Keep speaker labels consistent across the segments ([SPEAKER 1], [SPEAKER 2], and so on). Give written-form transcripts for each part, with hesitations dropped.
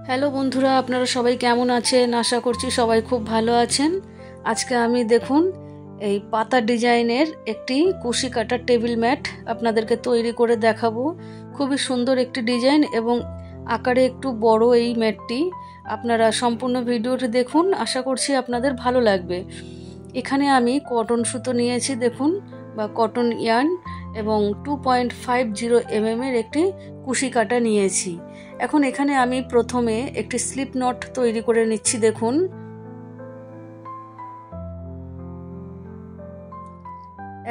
[SPEAKER 1] Hello বন্ধুরা, আপনারা সবাই কেমন আছেন? আশা করছি সবাই খুব ভালো আছেন। আজকে আমি দেখুন এই পাতা ডিজাইনের একটি কুশি কাটার টেবিল ম্যাট আপনাদেরকে তৈরি করে দেখাবো। খুবই সুন্দর একটি ডিজাইন এবং আকারে একটু বড় এই ম্যাটটি। আপনারা সম্পূর্ণ ভিডিওটি দেখুন, আশা করছি আপনাদের ভালো লাগবে। এখানে আমি কটন সুতো নিয়েছি দেখুন, বা কটন ইয়ার্ন, এবং 2.50 mm এর একটি কুশি কাটা নিয়েছি। এখন এখানে আমি প্রথমে একটি স্লিপ নট তৈরি করে নিচ্ছি দেখুন।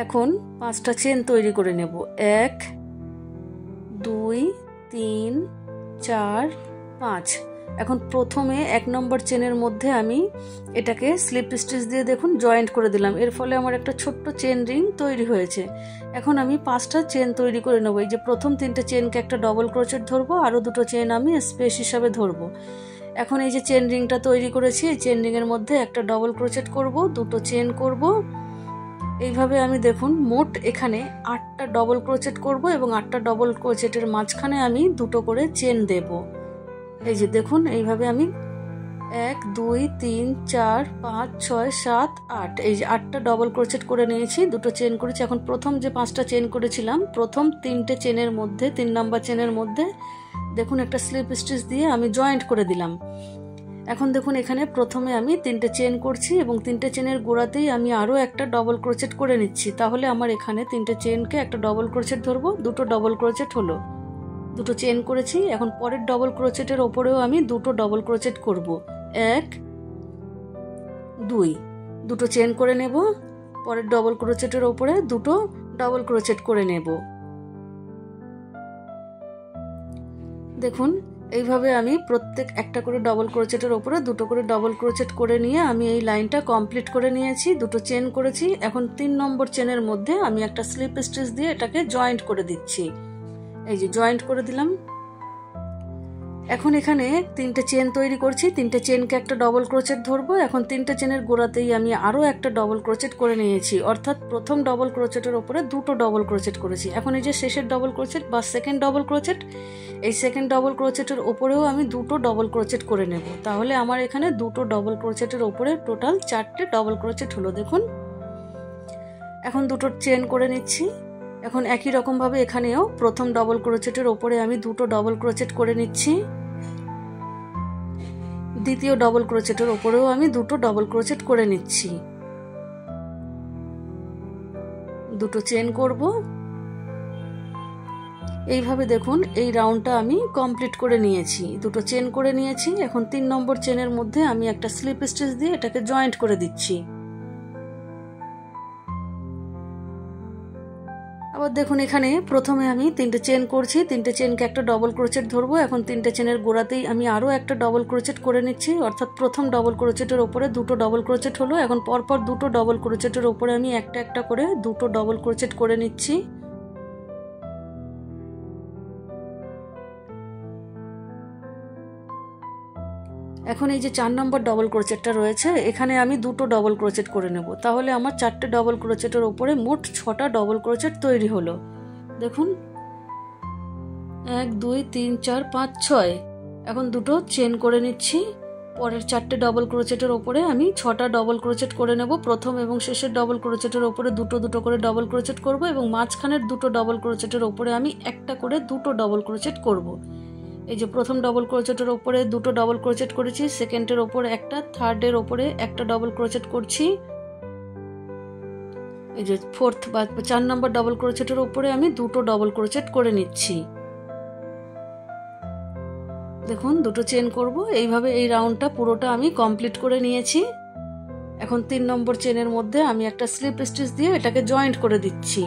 [SPEAKER 1] এখন 5টা চেন তৈরি করে নেব। 1 2 3 4 5। এখন প্রথমে 1 নম্বর চেনের মধ্যে আমি এটাকে স্লিপ স্টিচ দিয়ে দেখুন জয়েন্ট করে দিলাম। এর ফলে আমার একটা ছোট্ট চেন রিং তৈরি হয়েছে। এখন আমি 5টা চেন তৈরি করে নেব। এই যে প্রথম 3টে চেনকে একটা ডবল ক্রোচেট ধরবো, আরও 2টো চেন আমি স্পেস হিসাবে ধরবো। এখন এই যে চেন রিংটা তৈরি করেছি, এই চেন রিংয়ের মধ্যে একটা ডবল ক্রোচেট করব, 2টো চেন করব। এইভাবে আমি দেখুন মোট এখানে 8টা ডবল ক্রোচেট করব এবং 8টা ডবল ক্রোচেটের মাঝখানে আমি 2টো করে চেন দেব। এই যে দেখুন এইভাবে আমি 1 2 3 4 5 6 7 8 এই যে 8টা ডবল ক্রোচেট করে নিয়েছি, 2টো চেন করেছি। এখন প্রথম যে 5টা চেন করেছিলাম, প্রথম 3টে চেনের মধ্যে 3 নাম্বার চেনের মধ্যে দেখুন একটা স্লিপ স্টিচ দিয়ে আমি জয়েন্ট করে দিলাম। এখন দেখুন এখানে প্রথমে আমি 3টে চেন করছি এবং 3টে চেনের গোড়াতেই আমি আরও একটা ডবল ক্রোচেট করে নিচ্ছি। তাহলে আমার এখানে 3টে চেনকে একটা ডবল ক্রোচেট ধরবো, 2টো ডবল ক্রোচেট হলো, 2টো চেন করেছি। এখন পরের ডবল ক্রোচেটের ওপরেও আমি 2টো ডবল ক্রোচেট করব। 1 2, 2টো চেন করে নেব। পরের ডবল ক্রোচেটের ওপরে 2টো ডবল ক্রোচেট করে নেব। দেখুন এইভাবে আমি প্রত্যেক একটা করে ডবল ক্রোচেটের ওপরে 2টো করে ডবল ক্রোচেট করে নিয়ে আমি এই লাইনটা কমপ্লিট করে নিয়েছি। 2টো চেন করেছি। এখন 3 নম্বর চেনের মধ্যে আমি একটা স্লিপ স্টিচ দিয়ে এটাকে জয়েন্ট করে দিচ্ছি। এই যে জয়েন্ট করে দিলাম। এখন এখানে 3টে চেন তৈরি করছি, 3টে চেনকে একটা ডবল ক্রোচেট ধরবো। এখন 3টে চেনের গোড়াতেই আমি আরও একটা ডবল ক্রোচেট করে নিয়েছি, অর্থাৎ প্রথম ডবল ক্রোচেটের ওপরে 2টো ডবল ক্রোচেট করেছি। এখন এই যে শেষের ডবল ক্রোচেট বা সেকেন্ড ডবল ক্রোচেট, এই সেকেন্ড ডবল ক্রোচেটের ওপরেও আমি 2টো ডবল ক্রোচেট করে নেব। তাহলে আমার এখানে 2টো ডবল ক্রোচেটের ওপরে টোটাল 4টে ডবল ক্রোচেট হলো দেখুন। এখন 2টো চেন করে নিচ্ছি। এখন একই রকমভাবে এখানেও প্রথম ডবল ক্রোচেটের ওপরে আমি 2টো ডবল ক্রোচেট করে নিচ্ছি। দ্বিতীয় ডবল ক্রোচেটের ওপরেও আমি 2টো ডবল ক্রোচেট করে নিচ্ছি। 2টো চেন করব। এইভাবে দেখুন এই রাউন্ডটা আমি কমপ্লিট করে নিয়েছি। 2টো চেন করে নিয়েছি। এখন 3 নম্বর চেনের মধ্যে আমি একটা স্লিপ স্টিচ দিয়ে এটাকে জয়েন্ট করে দিচ্ছি। আবার দেখুন এখানে প্রথমে আমি 3টে চেন করছি, 3টে চেনকে একটা ডবল ক্রোচেট ধরবো। এখন 3টে চেনের গোড়াতেই আমি আরও একটা ডবল ক্রোচেট করে নিচ্ছি, অর্থাৎ প্রথম ডবল ক্রোচেটের ওপরে 2টো ডবল ক্রোচেট হলো। এখন পরপর 2টো ডবল ক্রোচেটের ওপরে আমি একটা একটা করে 2টো ডবল ক্রোচেট করে নিচ্ছি। এখন এই যে 4 নম্বর ডবল ক্রোচেটটা রয়েছে, এখানে আমি 2টো ডবল ক্রোচেট করে নেব। তাহলে আমার 4টে ডবল ক্রোচেটের ওপরে মোট 6টা ডবল ক্রোচেট তৈরি হলো দেখুন। 1 2 3 4 5 6। এখন 2টো চেন করে নিচ্ছি। পরের 4টে ডবল ক্রোচেটের ওপরে আমি 6টা ডবল ক্রোচেট করে নেব। প্রথম এবং শেষের ডবল ক্রোচেটের ওপরে 2টো করে ডবল ক্রোচেট করব এবং মাঝখানের 2টো ডবল ক্রোচেটের ওপরে আমি একটা করে 2টো ডবল ক্রোচেট করব। এই যে প্রথম ডবল ক্রোচেটের ওপরে 2টো ডবল ক্রোচেট করেছি, সেকেন্ডের ওপরে একটা, থার্ডের ওপরে একটা ডবল ক্রোচেট করছি। এই যে ফোর্থ বা 4 নম্বর ডবল ক্রোচেটের ওপরে আমি 2টো ডবল ক্রোচেট করে নিচ্ছি। দেখুন 2টো চেন করব। এইভাবে এই রাউন্ডটা পুরোটা আমি কমপ্লিট করে নিয়েছি। এখন 3 নম্বর চেনের মধ্যে আমি একটা স্লিপ স্টিচ দিয়ে এটাকে জয়েন্ট করে দিচ্ছি।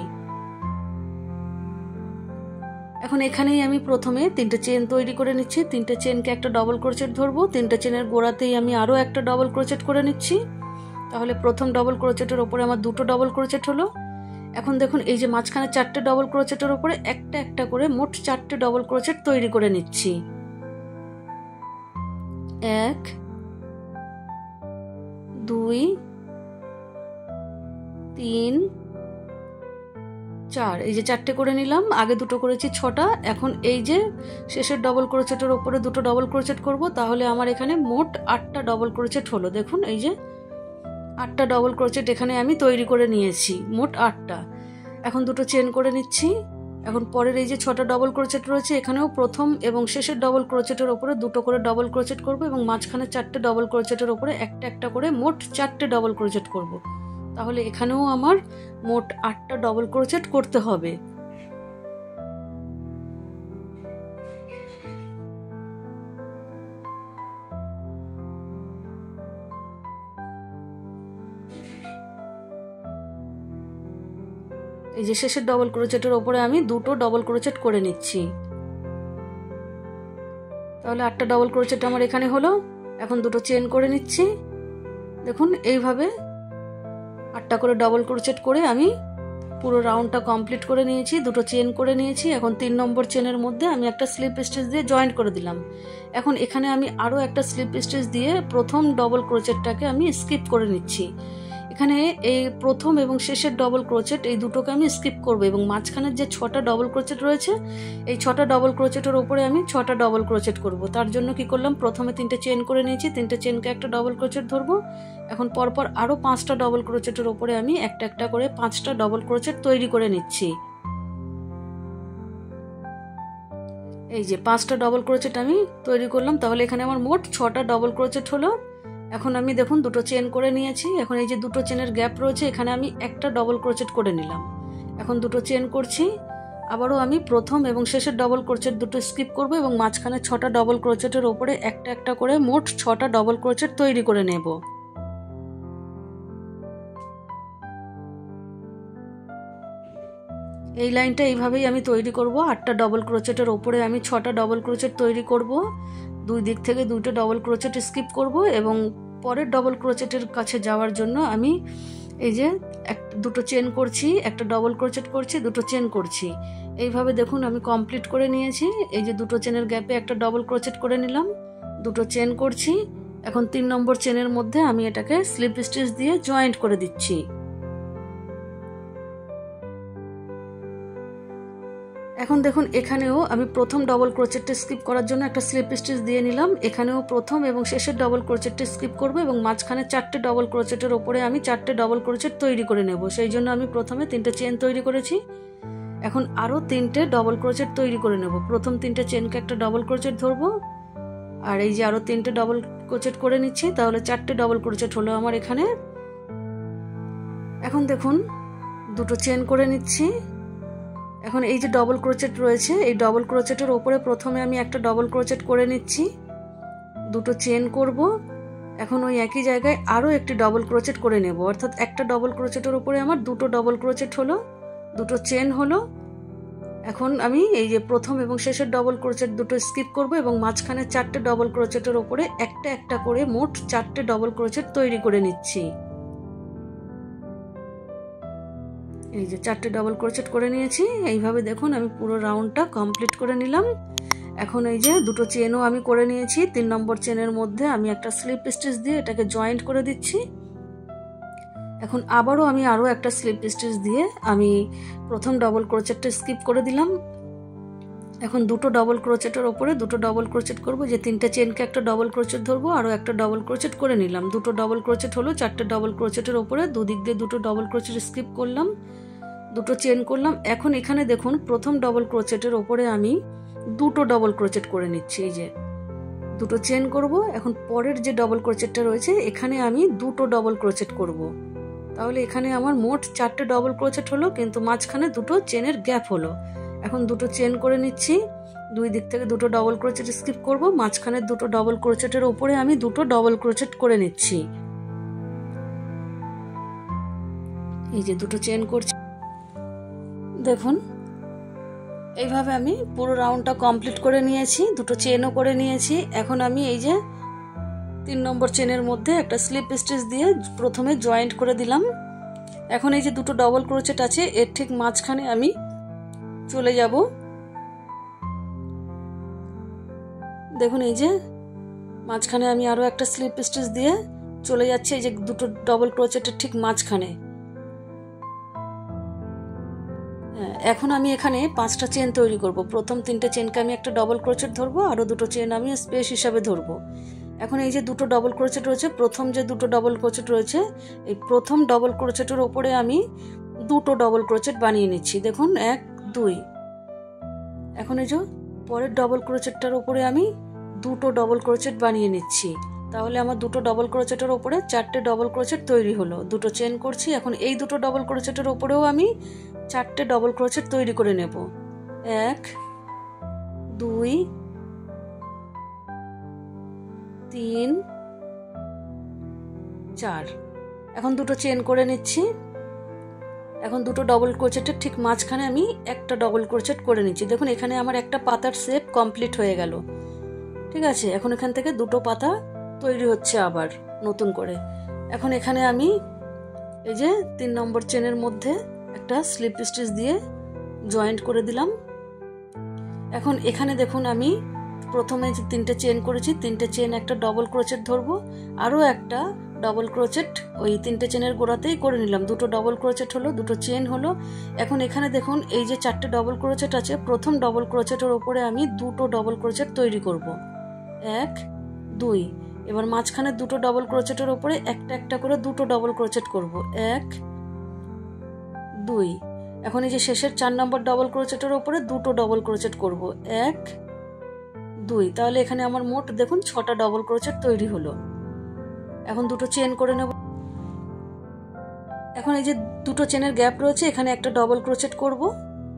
[SPEAKER 1] এখন এখানেই আমি প্রথমে 3টে চেন তৈরি করে নিচ্ছি, 3টে চেনকে একটা ডবল ক্রোচেট ধরবো। 3টে চেনের গোড়াতেই আমি আরও একটা ডবল ক্রোচেট করে নিচ্ছি। তাহলে প্রথম ডবল ক্রোচেটের ওপরে আমার 2টো ডবল ক্রোচেট হলো। এখন দেখুন এই যে মাঝখানে 4টে ডবল ক্রোচেটের ওপরে একটা একটা করে মোট 4টে ডবল ক্রোচেট তৈরি করে নিচ্ছি। 1 2 3 4, এই যে 4টে করে নিলাম, আগে দুটো করেছি 6টা। এখন এই যে শেষের ডবল ক্রোচেটের ওপরে দুটো ডবল ক্রোচেট করব, তাহলে আমার এখানে মোট 8টা ডবল ক্রোচেট হলো। দেখুন এই যে 8টা ডবল ক্রোচেট এখানে আমি তৈরি করে নিয়েছি, মোট 8টা। এখন দুটো চেন করে নিচ্ছি। এখন পরের এই যে 6টা ডবল ক্রোচেট রয়েছে, এখানেও প্রথম এবং শেষের ডবল ক্রোচেটের ওপরে দুটো করে ডবল ক্রোচেট করব এবং মাঝখানে 4টে ডবল ক্রোচেটের ওপরে একটা একটা করে মোট 4টে ডবল ক্রোচেট করব। তাহলে এখানেও আমার মোট 8টা ডবল ক্রোচেট করতে হবে। এই যে শেষের ডবল ক্রোচেটের ওপরে আমি দুটো ডবল ক্রোচেট করে নিচ্ছি। তাহলে 8টা ডবল ক্রোচেট আমার এখানে হলো। এখন দুটো চেন করে নিচ্ছি। দেখুন এইভাবে 8টা করে ডবল ক্রোচেট করে আমি পুরো রাউন্ডটা কমপ্লিট করে নিয়েছি। দুটো চেন করে নিয়েছি। এখন 3 নম্বর চেনের মধ্যে আমি একটা স্লিপ স্টিচ দিয়ে জয়েন্ট করে দিলাম। এখন এখানে আমি আরও একটা স্লিপ স্টিচ দিয়ে প্রথম ডবল ক্রোচেটটাকে আমি স্কিপ করে নিচ্ছি। এখানে এই প্রথম এবং শেষের ডবল ক্রোচেট এই দুটোকে আমি স্কিপ করব এবং মাঝখানের যে 6টা ডবল ক্রোচেট রয়েছে এই 6টা ডবল ক্রোচেটের উপরে আমি 6টা ডবল ক্রোচেট করব। তার জন্য কি করলাম, প্রথমে 3টে চেন করে নিয়েছি, 3টে চেনকে একটা ডবল ক্রোচেট ধরবো। এখন পরপর আরও 5টা ডবল ক্রোচেটের উপরে আমি একটা একটা করে 5টা ডবল ক্রোচেট তৈরি করে নিচ্ছি। এই যে 5টা ডবল ক্রোচেট আমি তৈরি করলাম। তাহলে এখানে আমার মোট 6টা ডবল ক্রোচেট হলো। এখন আমি দেখুন দুটো চেন করে নিয়েছি। এখন এই যে দুটো চেনের গ্যাপ রয়েছে, এখানে আমি একটা ডবল ক্রোচেট করে নিলাম। এখন দুটো চেন করছি। আবারও আমি প্রথম এবং শেষের ডবল ক্রোচেট দুটো স্কিপ করব এবং মাঝখানে 6টা ডবল ক্রোচেটের ওপরে একটা একটা করে মোট 6টা ডবল ক্রোচেট তৈরি করে নেব। এই লাইনটা এইভাবেই আমি তৈরি করব। 8টা ডবল ক্রোচেটের ওপরে আমি 6টা ডবল ক্রোচেট তৈরি করব। দুই দিক থেকে দুটো ডবল ক্রোচেট স্কিপ করব এবং পরের ডবল ক্রোচেটের কাছে যাওয়ার জন্য আমি এই যে দুটো চেন করছি, একটা ডবল ক্রোচেট করছি, দুটো চেন করছি। এইভাবে দেখুন আমি কমপ্লিট করে নিয়েছি। এই যে দুটো চেনের গ্যাপে একটা ডবল ক্রোচেট করে নিলাম, দুটো চেন করছি। এখন 3 নম্বর চেনের মধ্যে আমি এটাকে স্লিপ স্টিচ দিয়ে জয়েন্ট করে দিচ্ছি। এখন দেখুন এখানেও আমি প্রথম ডবল ক্রোচেটটা স্কিপ করার জন্য একটা স্লিপ স্টিচ দিয়ে নিলাম। এখানেও প্রথম এবং শেষের ডবল ক্রোচেটটা স্কিপ করব এবং মাঝখানে 4টে ডবল ক্রোচেটের ওপরে আমি 4টে ডবল ক্রোচেট তৈরি করে নেব। সেই জন্য আমি প্রথমে 3টে চেন তৈরি করেছি। এখন আরও 3টে ডবল ক্রোচেট তৈরি করে নেব। প্রথম 3টে চেনকে একটা ডবল ক্রোচেট ধরবো আর এই যে আরও 3টে ডবল ক্রোচেট করে নিচ্ছি। তাহলে 4টে ডবল ক্রোচেট হলো আমার এখানে। এখন দেখুন দুটো চেন করে নিচ্ছি। এখন এই যে ডবল ক্রোচেট রয়েছে, এই ডবল ক্রোচেটের ওপরে প্রথমে আমি একটা ডবল ক্রোচেট করে নিচ্ছি, দুটো চেন করব। এখন ওই একই জায়গায় আরও একটি ডবল ক্রোচেট করে নেব, অর্থাৎ একটা ডবল ক্রোচেটের ওপরে আমার দুটো ডবল ক্রোচেট হলো, দুটো চেন হলো। এখন আমি এই যে প্রথম এবং শেষের ডবল ক্রোচেট দুটো স্কিপ করব এবং মাঝখানে 4টে ডবল ক্রোচেটের ওপরে একটা একটা করে মোট 4টে ডবল ক্রোচেট তৈরি করে নিচ্ছি। এই যে 4টে ডবল ক্রোচেট করে নিয়েছি। এইভাবে দেখুন আমি পুরো রাউন্ডটা কমপ্লিট করে নিলাম। এখন এই যে দুটো চেনও আমি করে নিয়েছি। 3 নম্বর চেনের মধ্যে আমি একটা স্লিপ স্টিচ দিয়ে এটাকে জয়েন্ট করে দিচ্ছি। এখন আবারও আমি আরও একটা স্লিপ স্টিচ দিয়ে আমি প্রথম ডবল ক্রোচেটটা স্কিপ করে দিলাম। এখন দুটো ডবল ক্রোচেটের ওপরে দুটো ডবল ক্রোচেট করব। যে 3টে চেনকে একটা ডবল ক্রোচেট ধরবো, আরও একটা ডবল ক্রোচেট করে নিলাম। দুটো ডবল ক্রোচেট হলো, 4টে ডবল ক্রোচেটের ওপরে দুদিক দিয়ে দুটো ডবল ক্রোচেট স্কিপ করলাম, দুটো চেন করলাম। এখন এখানে দেখুন প্রথম ডবল ক্রোচেটের ওপরে আমি দুটো ডবল ক্রোচেট করে নিচ্ছি। এই যে দুটো চেন করব। এখন পরের যে ডবল ক্রোচেটটা রয়েছে এখানে আমি দুটো ডবল ক্রোচেট করব। তাহলে এখানে আমার মোট 4টে ডবল ক্রোচেট হলো, কিন্তু মাঝখানে দুটো চেনের গ্যাপ হলো। এখন দুটো চেন করে নিচ্ছি, দুই দিক থেকে দুটো ডবল ক্রোচেট স্কিপ করব, মাঝখানে দুটো ডবল ক্রোচেটের ওপরে আমি দুটো ডবল ক্রোচেট করে নিচ্ছি। এই যে দুটো চেন করছি। দেখুন এইভাবে আমি পুরো রাউন্ডটা কমপ্লিট করে নিয়েছি, দুটো চেনও করে নিয়েছি। এখন আমি এই যে 3 নম্বর চেনের মধ্যে একটা স্লিপ স্টিচ দিয়ে প্রথমে জয়েন্ট করে দিলাম। এখন এই যে দুটো ডবল ক্রোচেট আছে এর ঠিক মাঝখানে আমি চলে যাব। দেখুন এই যে মাঝখানে আমি আরও একটা স্লিপ স্টিচ দিয়ে চলে যাচ্ছে এই যে দুটো ডবল ক্রোচেটের ঠিক মাঝখানে। এখন আমি এখানে 5টা চেন তৈরি করব। প্রথম 3টে চেনকে আমি একটা ডবল ক্রোচেট ধরবো, আরও 2টো চেন আমি স্পেস হিসাবে ধরবো। এখন এই যে 2টো ডবল ক্রোচেট রয়েছে, প্রথম যে 2টো ডবল ক্রোচেট রয়েছে, এই প্রথম ডবল ক্রোচেটের ওপরে আমি 2টো ডবল ক্রোচেট বানিয়ে নিচ্ছি। দেখুন 1 2। এখন এই যে পরের ডবল ক্রোচেটটার ওপরে আমি 2টো ডবল ক্রোচেট বানিয়ে নিচ্ছি। তাহলে আমার 2টো ডবল ক্রোচেটের ওপরে 4টে ডবল ক্রোচেট তৈরি হলো। 2টো চেন করছি। এখন এই 2টো ডবল ক্রোচেটের ওপরেও আমি 4টে ডবল ক্রোচেট তৈরি করে নেব। 1 2 3 4। এখন 2টো চেন করে নিচ্ছি। এখন 2টো ডবল ক্রোচেটের ঠিক মাঝখানে আমি একটা ডবল ক্রোচেট করে নিচ্ছি। দেখুন এখানে আমার একটা পাতার শেপ কমপ্লিট হয়ে গেল। ঠিক আছে, এখন এখান থেকে 2টো পাতা তৈরি হচ্ছে আবার নতুন করে। এখন এখানে আমি এই যে 3 নম্বর চেনের মধ্যে একটা স্লিপ স্টিচ দিয়ে জয়েন্ট করে দিলাম। এখন এখানে দেখুন আমি প্রথমে যে 3টে চেন করেছি, 3টে চেন একটা ডবল ক্রোচেট ধরবো, আরও একটা ডবল ক্রোচেট ওই 3টে চেনের গোড়াতেই করে নিলাম। 2টো ডবল ক্রোচেট হলো, 2টো চেন হলো। এখন এখানে দেখুন এই যে 4টে ডবল ক্রোচেট আছে, প্রথম ডবল ক্রোচেটের ওপরে আমি 2টো ডবল ক্রোচেট তৈরি করব। 1 2। এবার মাঝখানে 2টো ডবল ক্রোচেটের ওপরে একটা একটা করে 2টো ডবল ক্রোচেট করব। 1 2। এখন এই যে শেষের 4 নম্বর ডবল ক্রোচেটের ওপরে 2টো ডবল ক্রোচেট করব। 1 2। তাহলে এখানে আমার মোট দেখুন 6টা ডবল ক্রোচেট তৈরি হলো। এখন 2টো চেন করে নেব। এখন এই যে 2টো চেনের গ্যাপ রয়েছে, এখানে একটা ডবল ক্রোচেট করব,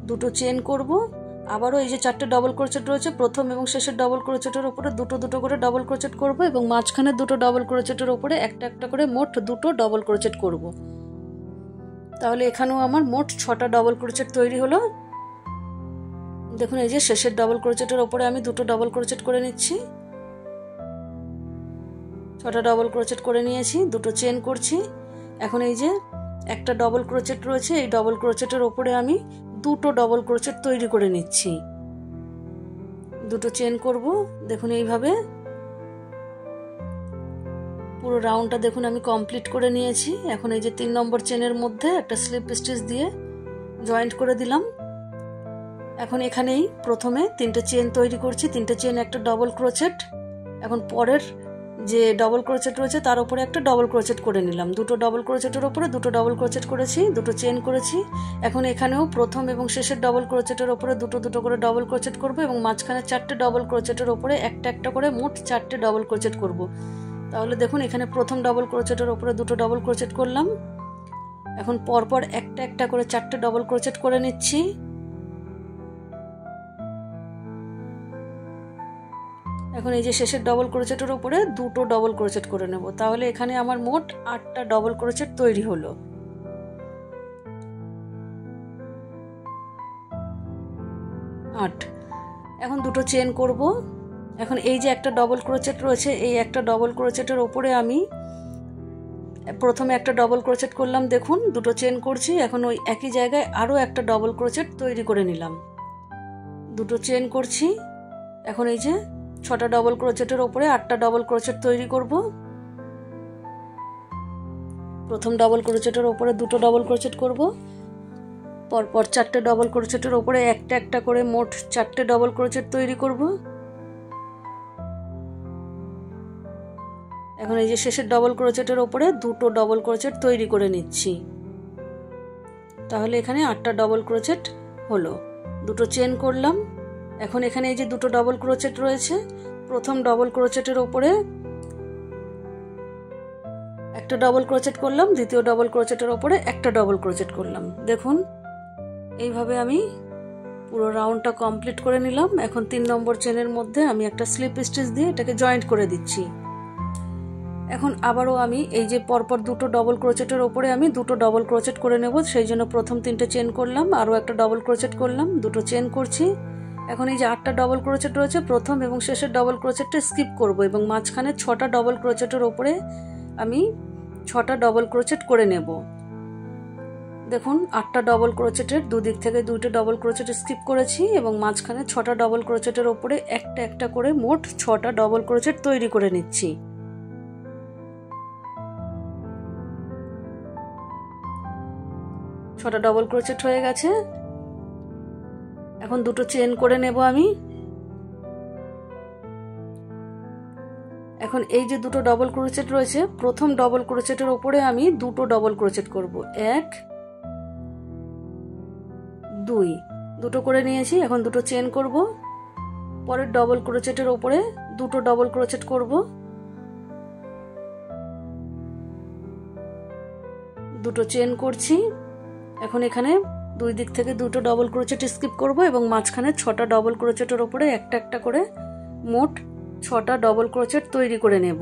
[SPEAKER 1] 2টো চেন করব, আবারও এই যে 4টে ডবল ক্রোচেট রয়েছে, প্রথম এবং শেষের ডবল ক্রোচেটের উপরে 2টো করে ডবল ক্রোচেট করব এবং মাঝখানে 2টো ডবল ক্রোচেটের উপরে একটা একটা করে মোট 2টো ডবল ক্রোচেট করব। তাহলে এখানেও আমার মোট 6টা ডবল ক্রোচেট তৈরি হলো। দেখুন এই যে শেষের ডবল ক্রোচেটের উপরে আমি 2টো ডবল ক্রোচেট করে নিচ্ছি। 6টা ডবল ক্রোচেট করে নিয়েছি, 2টো চেন করছি। এখন এই যে একটা ডবল ক্রোচেট রয়েছে, এই ডবল ক্রোচেটের ওপরে আমি 2টো ডবল ক্রোচেট তৈরি করে নিচ্ছি। 2টো চেন করব। দেখুন এইভাবে পুরো রাউন্ডটা দেখুন আমি কমপ্লিট করে নিয়েছি। এখন এই যে 3 নম্বর চেনের মধ্যে একটা স্লিপ স্টিচ দিয়ে জয়েন্ট করে দিলাম। এখন এখানেই প্রথমে 3টে চেন তৈরি করছি, 3টে চেন একটা ডবল ক্রোচেট। এখন পরের যে ডবল ক্রোচেট রয়েছে তার উপরে একটা ডবল ক্রোচেট করে নিলাম। 2টো ডবল ক্রোচেটের উপরে 2টো ডবল ক্রোচেট করেছি, 2টো চেন করেছি। এখন এখানেও প্রথম এবং শেষের ডবল ক্রোচেটের উপরে 2টো করে ডবল ক্রোচেট করব এবং মাঝখানে 4টে ডবল ক্রোচেটের উপরে একটা একটা করে মোট 4টে ডবল ক্রোচেট করব। তাহলে দেখুন এখানে প্রথম ডবল ক্রোচেটের উপরে 2টো ডবল ক্রোচেট করলাম। এখন পরপর একটা একটা করে 4টে ডবল ক্রোচেট করে নিচ্ছি। এখন এই যে শেষের ডবল ক্রোচেটের উপরে 2টো ডবল ক্রোচেট করে নেব। তাহলে এখানে আমার মোট 8টা ডবল ক্রোচেট তৈরি হলো। 8। এখন 2টো চেন করব। এখন এই যে একটা ডবল ক্রোচেট রয়েছে, এই একটা ডবল ক্রোচেটের ওপরে আমি প্রথমে একটা ডবল ক্রোচেট করলাম, দেখুন 2টো চেন করছি। এখন ওই একই জায়গায় আরও একটা ডবল ক্রোচেট তৈরি করে নিলাম, 2টো চেন করছি। এখন এই যে 6টা ডবল ক্রোচেটের ওপরে 8টা ডবল ক্রোচেট তৈরি করব। প্রথম ডবল ক্রোচেটের ওপরে 2টো ডবল ক্রোচেট করব, পরপর 4টে ডবল ক্রোচেটের ওপরে একটা একটা করে মোট 4টে ডবল ক্রোচেট তৈরি করব। এখন এই যে শেষের ডবল ক্রোচেটের ওপরে 2টো ডবল ক্রোচেট তৈরি করে নিচ্ছি। তাহলে এখানে 8টা ডবল ক্রোচেট হলো। 2টো চেন করলাম। এখন এখানে এই যে 2টো ডবল ক্রোচেট রয়েছে, প্রথম ডবল ক্রোচেটের ওপরে একটা ডবল ক্রোচেট করলাম, দ্বিতীয় ডবল ক্রোচেটের ওপরে একটা ডবল ক্রোচেট করলাম। দেখুন এইভাবে আমি পুরো রাউন্ডটা কমপ্লিট করে নিলাম। এখন 3 নম্বর চেনের মধ্যে আমি একটা স্লিপ স্টিচ দিয়ে এটাকে জয়েন্ট করে দিচ্ছি। এখন আবারও আমি এই যে পরপর 2টো ডবল ক্রোচেটের ওপরে আমি 2টো ডবল ক্রোচেট করে নেব, সেই জন্য প্রথম 3টে চেন করলাম, আরও একটা ডবল ক্রোচেট করলাম, 2টো চেন করছি। এখন এই যে 8টা ডবল ক্রোচেট রয়েছে, প্রথম এবং শেষের ডবল ক্রোচেটটা স্কিপ করব এবং মাঝখানে 6টা ডবল ক্রোচেটের ওপরে আমি 6টা ডবল ক্রোচেট করে নেব। দেখুন 8টা ডবল ক্রোচেটের দুদিক থেকে 2টে ডবল ক্রোচেট স্কিপ করেছি এবং মাঝখানে 6টা ডবল ক্রোচেটের ওপরে একটা একটা করে মোট 6টা ডবল ক্রোচেট তৈরি করে নিচ্ছি। 6টা ডবল ক্রোচেট হয়ে গেছে। এখন দুটো চেন করে নেব আমি। এখন এই যে দুটো ডবল ক্রোচেট রয়েছে, প্রথম ডবল ক্রোচেটের ওপরে আমি দুটো ডবল ক্রোচেট করব, 1 2 দুটো করে নিয়েছি। এখন দুটো চেন করব, পরের ডবল ক্রোচেটের ওপরে দুটো ডবল ক্রোচেট করব, দুটো চেন করছি। এখন এখানে দুই দিক থেকে দুটো ডবল ক্রোচেট স্কিপ করব এবং মাঝখানে 6টা ডবল ক্রোচেটের ওপরে একটা একটা করে মোট 6টা ডবল ক্রোচেট তৈরি করে নেব।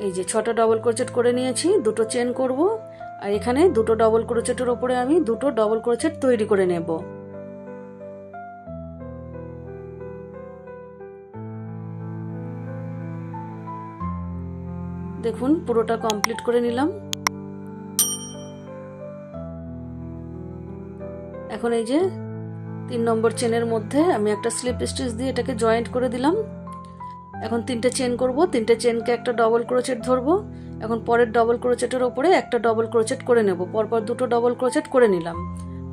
[SPEAKER 1] এই যে 6টা ডবল ক্রোচেট করে নিয়েছি, দুটো চেন করব আর এখানে দুটো ডবল ক্রোচেটের ওপরে আমি দুটো ডবল ক্রোচেট তৈরি করে নেব। দেখুন পুরোটা কমপ্লিট করে নিলাম। এখন এই যে 3 নম্বর চেনের মধ্যে আমি একটা স্লিপ স্টিচ দিয়ে এটাকে জয়েন্ট করে দিলাম। এখন 3টে চেন করব, 3টে চেনকে একটা ডবল ক্রোচেট ধরবো। এখন পরের ডবল ক্রোচেটের ওপরে একটা ডবল ক্রোচেট করে নেব, পরপর দুটো ডবল ক্রোচেট করে নিলাম,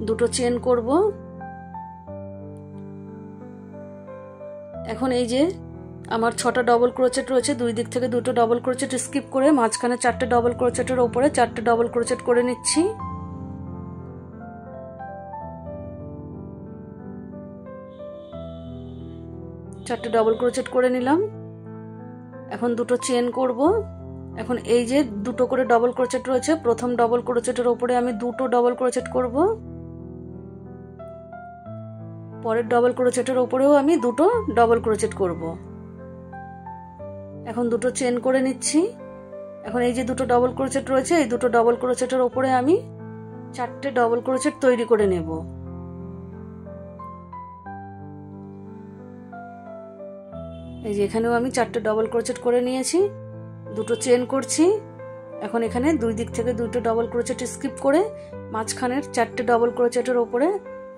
[SPEAKER 1] দুটো চেন করব। এখন এই যে আমার 6টা ডবল ক্রোচেট রয়েছে, দুই দিক থেকে দুটো ডবল ক্রোচেট স্কিপ করে মাঝখানে 4টে ডবল ক্রোচেটের ওপরে 4টে ডবল ক্রোচেট করে নিচ্ছি। চারটে ডবল ক্রোচেট করে নিলাম। এখন দুটো চেন করব। এখন এই যে দুটো করে ডবল ক্রোচেট রয়েছে, প্রথম ডবল ক্রোচেটের ওপরে আমি দুটো ডবল ক্রোচেট করব, পরের ডবল ক্রোচেটের ওপরেও আমি দুটো ডবল ক্রোচেট করব। এখন দুটো চেন করে নিচ্ছি। এখন এই যে দুটো ডবল ক্রোচেট রয়েছে, এই দুটো ডবল ক্রোচেটের ওপরে আমি 4টে ডবল ক্রোচেট তৈরি করে নেব। এই যে এখানেও আমি 4টে ডবল ক্রোচেট করে নিয়েছি, দুটো চেন করছি। এখন এখানে দুই দিক থেকে দুটো ডবল ক্রোচেট স্কিপ করে মাঝখানের 4টে ডবল ক্রোচেটের ওপরে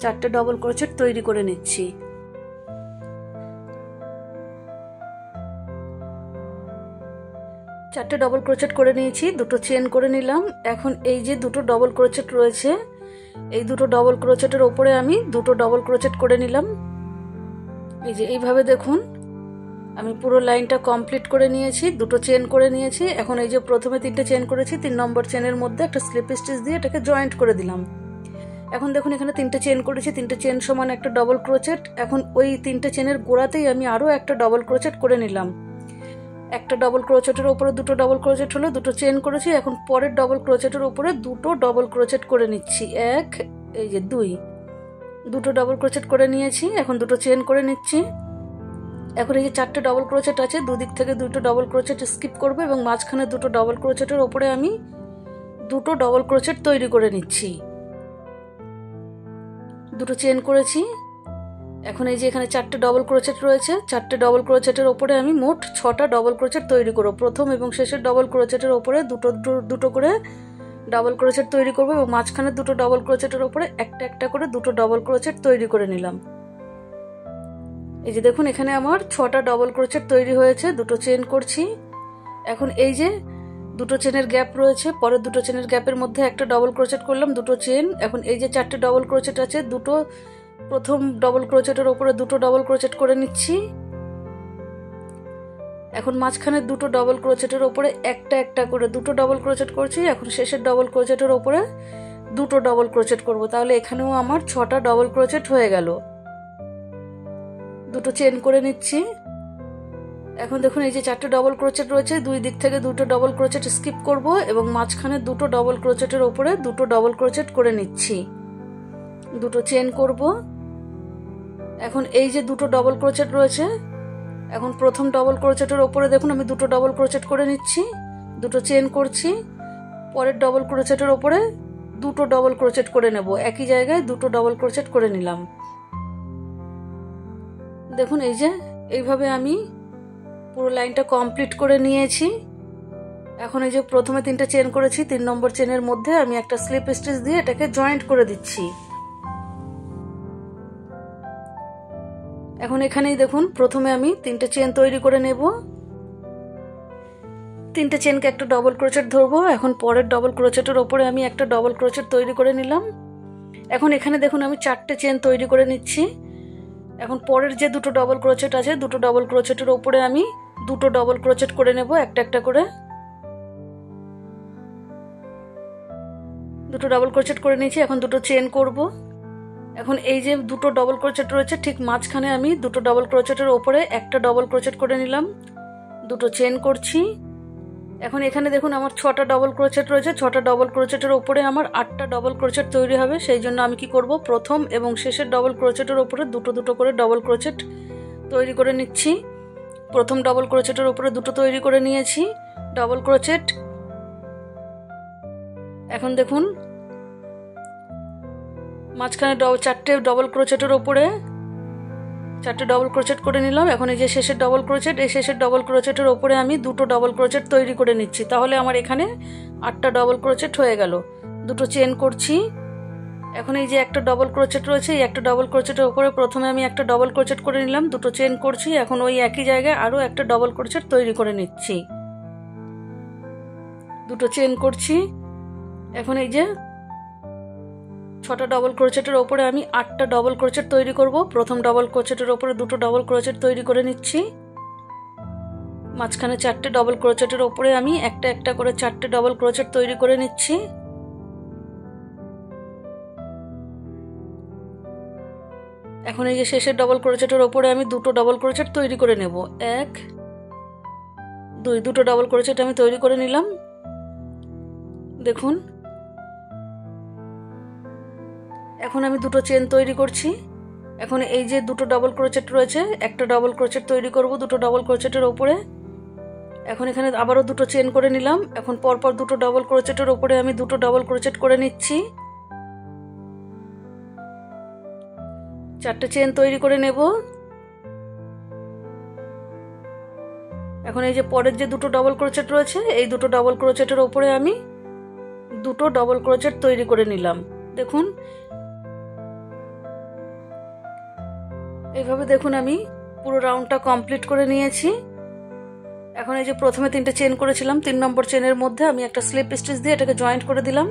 [SPEAKER 1] 4টে ডবল ক্রোচেট তৈরি করে নিচ্ছি। চারটে ডবল ক্রোচেট করে নিয়েছি, দুটো চেন করে নিলাম। এখন এই যে দুটো ডবল ক্রোচেট রয়েছে, এই দুটো ডবল ক্রোচেটের ওপরে আমি দুটো ডবল ক্রোচেট করে নিলাম। এই যে এইভাবে দেখুন আমি পুরো লাইনটা কমপ্লিট করে নিয়েছি, দুটো চেন করে নিয়েছি। এখন এই যে প্রথমে 3টে চেন করেছি, 3 নম্বর চেনের মধ্যে একটা স্লিপ স্টিচ দিয়ে এটাকে জয়েন্ট করে দিলাম। এখন দেখুন এখানে 3টে চেন করেছি, 3টে চেন সমান একটা ডবল ক্রোচেট। এখন ওই 3টে চেনের গোড়াতেই আমি আরো একটা ডবল ক্রোচেট করে নিলাম। একটা ডবল ক্রোচেটের উপরে দুটো ডবল ক্রোচেট হলো, দুটো চেন করেছি। এখন পরের ডবল ক্রোচেটের উপরে দুটো ডবল ক্রোচেট করে নিচ্ছি, 1 এই যে 2 দুটো ডবল ক্রোচেট করে নিয়েছি। এখন দুটো চেন করে নিচ্ছি। এখন এই যে 4টে ডবল ক্রোচেট আছে, দুদিক থেকে দুটো ডবল ক্রোচেট স্কিপ করবে এবং মাঝখানে দুটো ডবল ক্রোচেটের উপরে আমি দুটো ডবল ক্রোচেট তৈরি করে নিচ্ছি, দুটো চেন করেছি। এখন এই যে এখানে 4টে ডবল ক্রোচেট রয়েছে, 4টে ডবল ক্রোচেটের ওপরে আমি মোট 6টা ডবল ক্রোচেট তৈরি করব। প্রথম এবং শেষের ডবল ক্রোচেটের ওপরে দুটো দুটো করে ডবল ক্রোচেট তৈরি করব এবং মাঝখানে দুটো ডবল ক্রোচেটের ওপরে একটা একটা করে দুটো ডবল ক্রোচেট তৈরি করে নিলাম। এই যে দেখুন এখানে আমার 6টা ডবল ক্রোচেট তৈরি হয়েছে, দুটো চেন করছি। এখন এই যে দুটো চেনের গ্যাপ রয়েছে, পরের দুটো চেনের গ্যাপের মধ্যে একটা ডবল ক্রোচেট করলাম, দুটো চেন। এখন এই যে 4টে ডবল ক্রোচেট আছে, দুটো প্রথম ডবল ক্রোচেটের ওপরে দুটো ডবল ক্রোচেট করে নিচ্ছি। এখন মাঝখানে দুটো ডবল ক্রোচেটের ওপরে একটা একটা করে দুটো ডবল ক্রোচেট করছি। এখন শেষের ডবল ক্রোচেটের ওপরে দুটো ডবল ক্রোচেট করব, তাহলে এখানেও আমার 6টা ডবল ক্রোচেট হয়ে গেল। দুটো চেন করে নিচ্ছি। এখন দেখুন এই যে 4টে ডবল ক্রোচেট রয়েছে, দুই দিক থেকে দুটো ডবল ক্রোচেট স্কিপ করব এবং মাঝখানে দুটো ডবল ক্রোচেটের ওপরে দুটো ডবল ক্রোচেট করে নিচ্ছি, দুটো চেন করব। এখন এই যে দুটো ডবল ক্রোচেট রয়েছে, এখন প্রথম ডবল ক্রোচেটের ওপরে দেখুন আমি দুটো ডবল ক্রোচেট করে নিচ্ছি, দুটো চেন করছি। পরের ডবল ক্রোচেটের ওপরে দুটো ডবল ক্রোচেট করে নেব, একই জায়গায় দুটো ডবল ক্রোচেট করে নিলাম। দেখুন এই যে এইভাবে আমি পুরো লাইনটা কমপ্লিট করে নিয়েছি। এখন এই যে প্রথমে 3টে চেন করেছি, 3 নম্বর চেনের মধ্যে আমি একটা স্লিপ স্টিচ দিয়ে এটাকে জয়েন্ট করে দিচ্ছি। এখন এখানেই দেখুন প্রথমে আমি 3টে চেন তৈরি করে নেব। তিনটে চেনকে একটা ডবল ক্রোচেট ধরবো। এখন পরের ডবল ক্রোচেটের ওপরে আমি একটা ডবল ক্রোচেট তৈরি করে নিলাম। এখন এখানে দেখুন আমি 4টে চেন তৈরি করে নিচ্ছি। এখন পরের যে দুটো ডবল ক্রোচেট আছে, দুটো ডবল ক্রোচেটের ওপরে আমি দুটো ডবল ক্রোচেট করে নেব, একটা একটা করে। দুটো ডবল ক্রোচেট করে নিয়েছি। এখন দুটো চেন করব। এখন এই যে দুটো ডবল ক্রোচেট রয়েছে, ঠিক মাঝখানে আমি দুটো ডবল ক্রোচেটের ওপরে একটা ডবল ক্রোচেট করে নিলাম, দুটো চেন করছি। এখন এখানে দেখুন আমার 6টা ডবল ক্রোচেট রয়েছে। 6টা ডবল ক্রোচেটের ওপরে আমার 8টা ডবল ক্রোচেট তৈরি হবে। সেই জন্য আমি কি করব, প্রথম এবং শেষের ডবল ক্রোচেটের ওপরে দুটো দুটো করে ডবল ক্রোচেট তৈরি করে নিচ্ছি। প্রথম ডবল ক্রোচেটের ওপরে দুটো তৈরি করে নিয়েছি ডবল ক্রোচেট। এখন দেখুন মাঝখানে 4টে ডবল ক্রোচেটের ওপরে 4টে ডবল ক্রোচেট করে নিলাম। এখন এই যে শেষের ডবল ক্রোচেট, এই শেষের ডবল ক্রোচেটের ওপরে আমি দুটো ডবল ক্রোচেট তৈরি করে নিচ্ছি। তাহলে আমার এখানে 8টা ডবল ক্রোচেট হয়ে গেল। দুটো চেন করছি। এখন এই যে একটা ডবল ক্রোচেট রয়েছে, এই একটা ডবল ক্রোচেটের ওপরে প্রথমে আমি একটা ডবল ক্রোচেট করে নিলাম, দুটো চেন করছি। এখন ওই একই জায়গায় আরও একটা ডবল ক্রোচেট তৈরি করে নিচ্ছি, দুটো চেন করছি। এখন এই যে 6টা ডবল ক্রোচেটের ওপরে আমি 8টা ডবল ক্রোচেট তৈরি করব। প্রথম ডবল ক্রোচেটের ওপরে দুটো ডবল ক্রোচেট তৈরি করে নিচ্ছি। মাঝখানে 4টে ডবল ক্রোচেটের ওপরে আমি একটা একটা করে 4টে ডবল ক্রোচেট তৈরি করে নিচ্ছি। এখন এই যে শেষের ডবল ক্রোচেটের ওপরে আমি দুটো ডবল ক্রোচেট তৈরি করে নেব, 1 2, দুটো ডবল ক্রোচেট আমি তৈরি করে নিলাম। দেখুন এখন আমি দুটো চেন তৈরি করছি। এখন এই যে দুটো ডবল ক্রোচেট রয়েছে, একটা ডবল ক্রোচেট তৈরি করব দুটো ডবল ক্রোচেটের ওপরে। এখন এখানে আবারও দুটো চেন করে নিলাম। এখন পরপর দুটো ডবল ক্রোচেটের ওপরে আমি দুটো ডবল ক্রোচেট করে নিচ্ছি। 4টে চেন তৈরি করে নেব। এখন এই যে পরের যে দুটো ডবল ক্রোচেট রয়েছে, এই দুটো ডবল ক্রোচেটের ওপরে আমি দুটো ডবল ক্রোচেট তৈরি করে নিলাম। দেখুন এইভাবে দেখুন আমি পুরো রাউন্ডটা কমপ্লিট করে নিয়েছি। এখন এই যে প্রথমে 3টে চেন করেছিলাম, 3 নম্বর চেনের মধ্যে আমি একটা স্লিপ স্টিচ দিয়ে এটাকে জয়েন্ট করে দিলাম।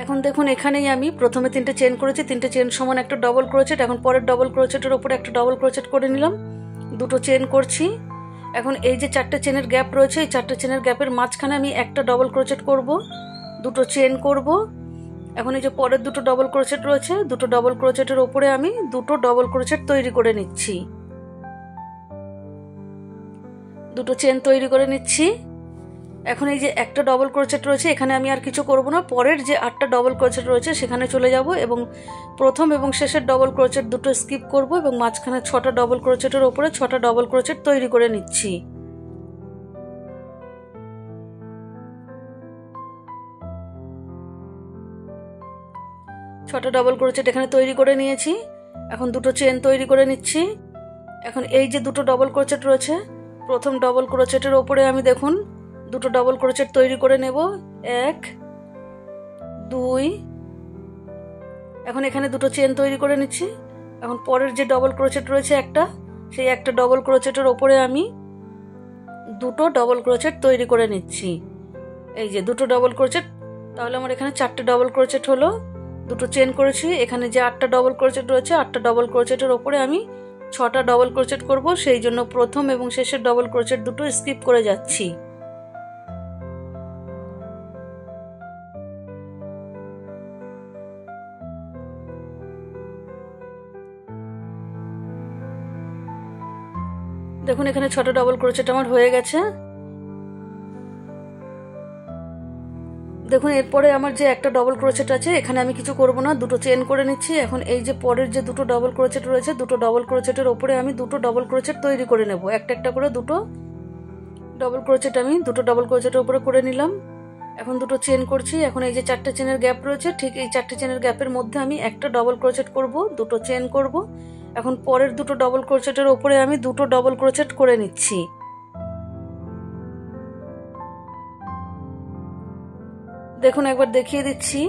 [SPEAKER 1] এখন দেখুন এখানেই আমি প্রথমে 3টে চেন করেছি, 3টে চেন সমান একটা ডবল ক্রোচেট। এখন পরের ডবল ক্রোচেটের ওপরে একটা ডবল ক্রোচেট করে নিলাম, দুটো চেন করছি। এখন এই যে 4টে চেনের গ্যাপ রয়েছে, এই 4টে চেনের গ্যাপের মাঝখানে আমি একটা ডবল ক্রোচেট করব, দুটো চেন করব। এখন এই যে পরের দুটো ডবল ক্রোচেট রয়েছে, দুটো ডবল ক্রোচেটের ওপরে আমি দুটো ডবল ক্রোচেট তৈরি করে নিচ্ছি, দুটো চেন তৈরি করে নিচ্ছি। এখন এই যে একটা ডবল ক্রোচেট রয়েছে, এখানে আমি আর কিছু করব না। পরের যে 8টা ডবল ক্রোচেট রয়েছে সেখানে চলে যাব এবং প্রথম এবং শেষের ডবল ক্রোচেট দুটো স্কিপ করব এবং মাঝখানে 6টা ডবল ক্রোচেটের ওপরে 6টা ডবল ক্রোচেট তৈরি করে নিচ্ছি। ছটা ডবল ক্রোচেট এখানে তৈরি করে নিয়েছি। এখন দুটো চেন তৈরি করে নিচ্ছি। এখন এই যে দুটো ডবল ক্রোচেট রয়েছে, প্রথম ডবল ক্রোচেটের ওপরে আমি দেখুন দুটো ডবল ক্রোচেট তৈরি করে নেব, 1 2। এখন এখানে দুটো চেন তৈরি করে নিচ্ছি। এখন পরের যে ডবল ক্রোচেট রয়েছে একটা, সেই একটা ডবল ক্রোচেটের ওপরে আমি দুটো ডবল ক্রোচেট তৈরি করে নিচ্ছি। এই যে দুটো ডবল ক্রোচেট, তাহলে আমার এখানে 4টে ডবল ক্রোচেট হলো। দুটো চেন করেছি। এখানে যে 8টা ডবল ক্রোচেট রয়েছে, 8টা ডবল ক্রোচেটের ওপরে আমি 6টা ডবল ক্রোচেট করব। সেই জন্য প্রথম এবং শেষের ডবল ক্রোচেট দুটো স্কিপ করে যাচ্ছি। দেখুন এখানে 6টা ডবল ক্রোচেট আমার হয়ে গেছে। দেখুন এরপরে আমার যে একটা ডবল ক্রোচেট আছে, এখানে আমি কিছু করব না, দুটো চেন করে নিচ্ছি। এখন এই যে পরের যে দুটো ডবল ক্রোচেট রয়েছে, দুটো ডবল ক্রোচেটের ওপরে আমি দুটো ডবল ক্রোচেট তৈরি করে নেব, একটা একটা করে দুটো ডবল ক্রোচেট আমি দুটো ডবল ক্রোচেটের উপরে করে নিলাম। এখন দুটো চেন করছি। এখন এই যে 4টে চেনের গ্যাপ রয়েছে, ঠিক এই 4টে চেনের গ্যাপের মধ্যে আমি একটা ডবল ক্রোচেট করব, দুটো চেন করব। এখন পরের দুটো ডবল ক্রোচেটের ওপরে আমি দুটো ডবল ক্রোচেট করে নিচ্ছি। দেখুন একবার দেখিয়ে দিচ্ছি,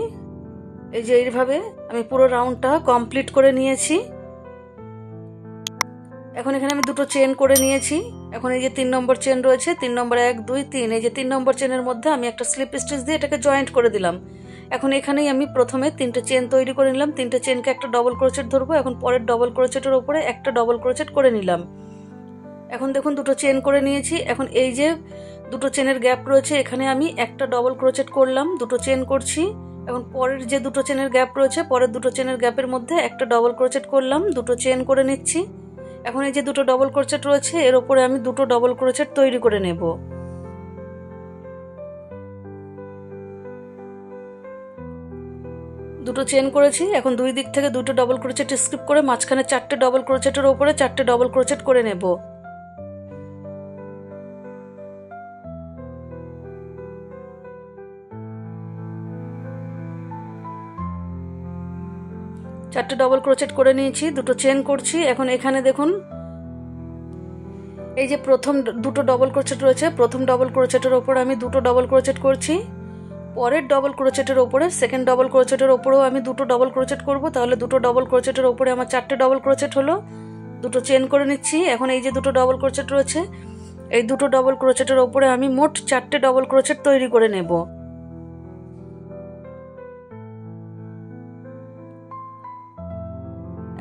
[SPEAKER 1] এই যে এইভাবে আমি পুরো রাউন্ডটা কমপ্লিট করে নিয়েছি। এখন এখানে আমি দুটো চেন করে নিয়েছি। এখন এই যে 3 নম্বর চেন রয়েছে, 3 নম্বর 1 2 3, এই যে 3 নম্বর চেনের মধ্যে আমি একটা স্লিপ স্টিচ দিয়ে এটাকে জয়েন্ট করে দিলাম। এখন এখানেই আমি প্রথমে 3টে চেন তৈরি করে নিলাম, 3টে চেনকে একটা ডবল ক্রোচেট ধরবো। এখন পরের ডবল ক্রোচেটের ওপরে একটা ডবল ক্রোচেট করে নিলাম। এখন দেখুন দুটো চেন করে নিয়েছি। এখন এই যে দুটো চেনের গ্যাপ রয়েছে, এখানে আমি একটা ডবল ক্রোচেট করলাম, দুটো চেন করছি। এখন পরের যে দুটো চেনের গ্যাপ রয়েছে, পরের দুটো চেনের গ্যাপের মধ্যে একটা ডবল ক্রোচেট করলাম, দুটো চেন করে নিচ্ছি। এখন এই যে দুটো ডবল ক্রোচেট রয়েছে, এর ওপরে আমি দুটো ডবল ক্রোচেট তৈরি করে নেব। দুটো চেন করেছি। এখন দুই দিক থেকে দুটো ডবল ক্রোচেট স্কিপ করে মাঝখানে 4টে ডবল ক্রোচেটের ওপরে 4টে ডবল ক্রোচেট করে নেব। চারটে ডবল ক্রোচেট করে নিয়েছি, দুটো চেন করছি। এখন এখানে দেখুন এই যে প্রথম দুটো ডবল ক্রোচেট রয়েছে, প্রথম ডবল ক্রোচেটের ওপর আমি দুটো ডবল ক্রোচেট করছি। পরের ডবল ক্রোচেটের ওপরে সেকেন্ড ডবল ক্রোচেটের ওপরেও আমি দুটো ডবল ক্রোচেট করব। তাহলে দুটো ডবল ক্রোচেটের ওপরে আমার 4টে ডবল ক্রোচেট হলো। দুটো চেন করে নিচ্ছি। এখন এই যে দুটো ডবল ক্রোচেট রয়েছে, এই দুটো ডবল ক্রোচেটের ওপরে আমি মোট 4টে ডবল ক্রোচেট তৈরি করে নেব।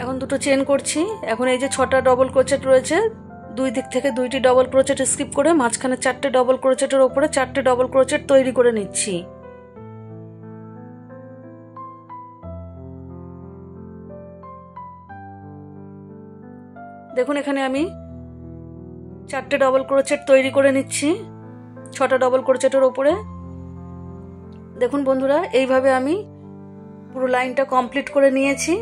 [SPEAKER 1] এখন দুটো চেন করছি। এখন এই যে 6টা ডবল ক্রোচেট রয়েছে, দুই দিক থেকে দুইটি ডবল ক্রোচেট স্কিপ করে মাঝখানে 4টে ডবল ক্রোচেটের ওপরে 4টে ডবল ক্রোচেট তৈরি করে নিচ্ছি। দেখুন এখানে আমি 4টে ডবল ক্রোচেট তৈরি করে নিচ্ছি 6টা ডবল ক্রোচেটের ওপরে। দেখুন বন্ধুরা, এইভাবে আমি পুরো লাইনটা কমপ্লিট করে নিয়েছি।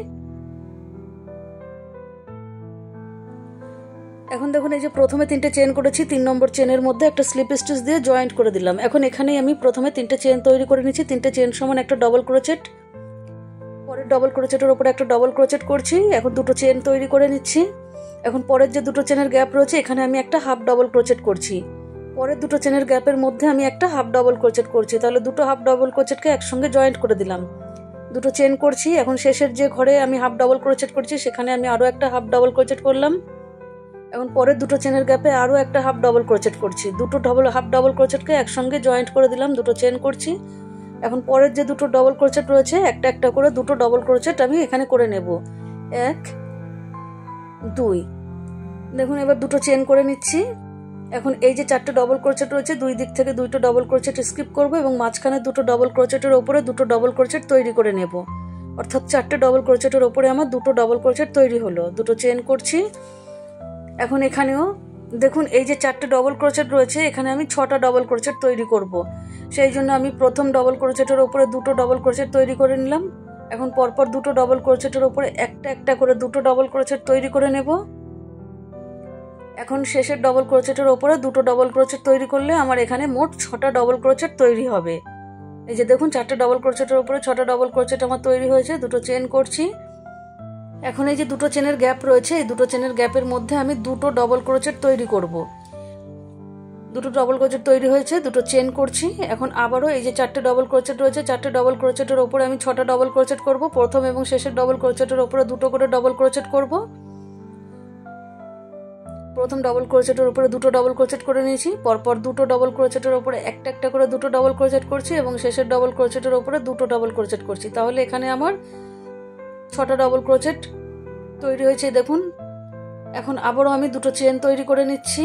[SPEAKER 1] এখন দেখুন এই যে প্রথমে 3টে চেন করেছি, 3 নম্বর চেনের মধ্যে একটা স্লিপ স্টিচ দিয়ে জয়েন্ট করে দিলাম। এখন এখানেই আমি প্রথমে 3টে চেন তৈরি করে নিচ্ছি, 3টে চেন সমান একটা ডবল ক্রোচেট, পরের ডবল ক্রোচেটের উপরে একটা ডবল ক্রোচেট করছি। এখন দুটো চেন তৈরি করে নিচ্ছি। এখন পরের যে দুটো চেনের গ্যাপ রয়েছে, এখানে আমি একটা হাফ ডবল ক্রোচেট করছি। পরের দুটো চেনের গ্যাপের মধ্যে আমি একটা হাফ ডবল ক্রোচেট করছি। তাহলে দুটো হাফ ডবল ক্রোচেটকে একসঙ্গে জয়েন্ট করে দিলাম। দুটো চেন করছি। এখন শেষের যে ঘরে আমি হাফ ডবল ক্রোচেট করছি, সেখানে আমি আরও একটা হাফ ডবল ক্রোচেট করলাম। এখন পরের দুটো চেনের গ্যাপে আরও একটা হাফ ডবল ক্রোচেট করছি। দুটো হাফ ডবল ক্রোচেটকে একসঙ্গে জয়েন্ট করে দিলাম, দুটো চেন করছি। এখন পরের যে দুটো ডবল ক্রোচেট রয়েছে, একটা একটা করে দুটো ডবল ক্রোচেট আমি এখানে করে নেব। 1 2, দেখুন এবার দুটো চেন করে নিচ্ছি। এখন এই যে 4টে ডবল ক্রোচেট রয়েছে, দুই দিক থেকে দুটো ডবল ক্রোচেট স্কিপ করব এবং মাঝখানে দুটো ডবল ক্রোচেটের ওপরে দুটো ডবল ক্রোচেট তৈরি করে নেব। অর্থাৎ 4টে ডবল ক্রোচেটের ওপরে আমার দুটো ডবল ক্রোচেট তৈরি হলো। দুটো চেন করছি। এখন এখানেও দেখুন এই যে 4টে ডবল ক্রোচেট রয়েছে, এখানে আমি 6টা ডবল ক্রোচেট তৈরি করব। সেই জন্য আমি প্রথম ডবল ক্রোচেটের ওপরে দুটো ডবল ক্রোচেট তৈরি করে নিলাম। এখন পরপর দুটো ডবল ক্রোচেটের ওপরে একটা একটা করে দুটো ডবল ক্রোচেট তৈরি করে নেব। এখন শেষের ডবল ক্রোচেটের ওপরে দুটো ডবল ক্রোচেট তৈরি করলে আমার এখানে মোট 6টা ডবল ক্রোচেট তৈরি হবে। এই যে দেখুন 4টে ডবল ক্রোচেটের ওপরে 6টা ডবল ক্রোচেট আমার তৈরি হয়েছে। দুটো চেন করছি। এখন এই যে দুটো চেনের গ্যাপ রয়েছে, এই দুটো চেনের গ্যাপের মধ্যে আমি দুটো ডবল ক্রোচেট তৈরি করব। দুটো ডবল ক্রোচেট তৈরি হয়েছে, দুটো চেন করছি। এখন আবারও এই যে 4টে ডবল ক্রোচেট রয়েছে, 4টে ডবল ক্রোচেটের ওপরে আমি 6টা ডবল ক্রোচেট করব। প্রথম এবং শেষের ডবল ক্রোচেটের ওপরে দুটো করে ডবল ক্রোচেট করব। প্রথম ডবল ক্রোচেটের উপরে দুটো ডবল ক্রোচেট করে নিয়েছি। পরপর দুটো ডবল ক্রোচেটের উপরে একটা একটা করে দুটো ডবল ক্রোচেট করছি এবং শেষের ডবল ক্রোচেটের উপরে দুটো ডবল ক্রোচেট করছি। তাহলে এখানে আমার 6টা ডবল ক্রোচেট তৈরি হয়েছে দেখুন। এখন আবারও আমি দুটো চেন তৈরি করে নিচ্ছি।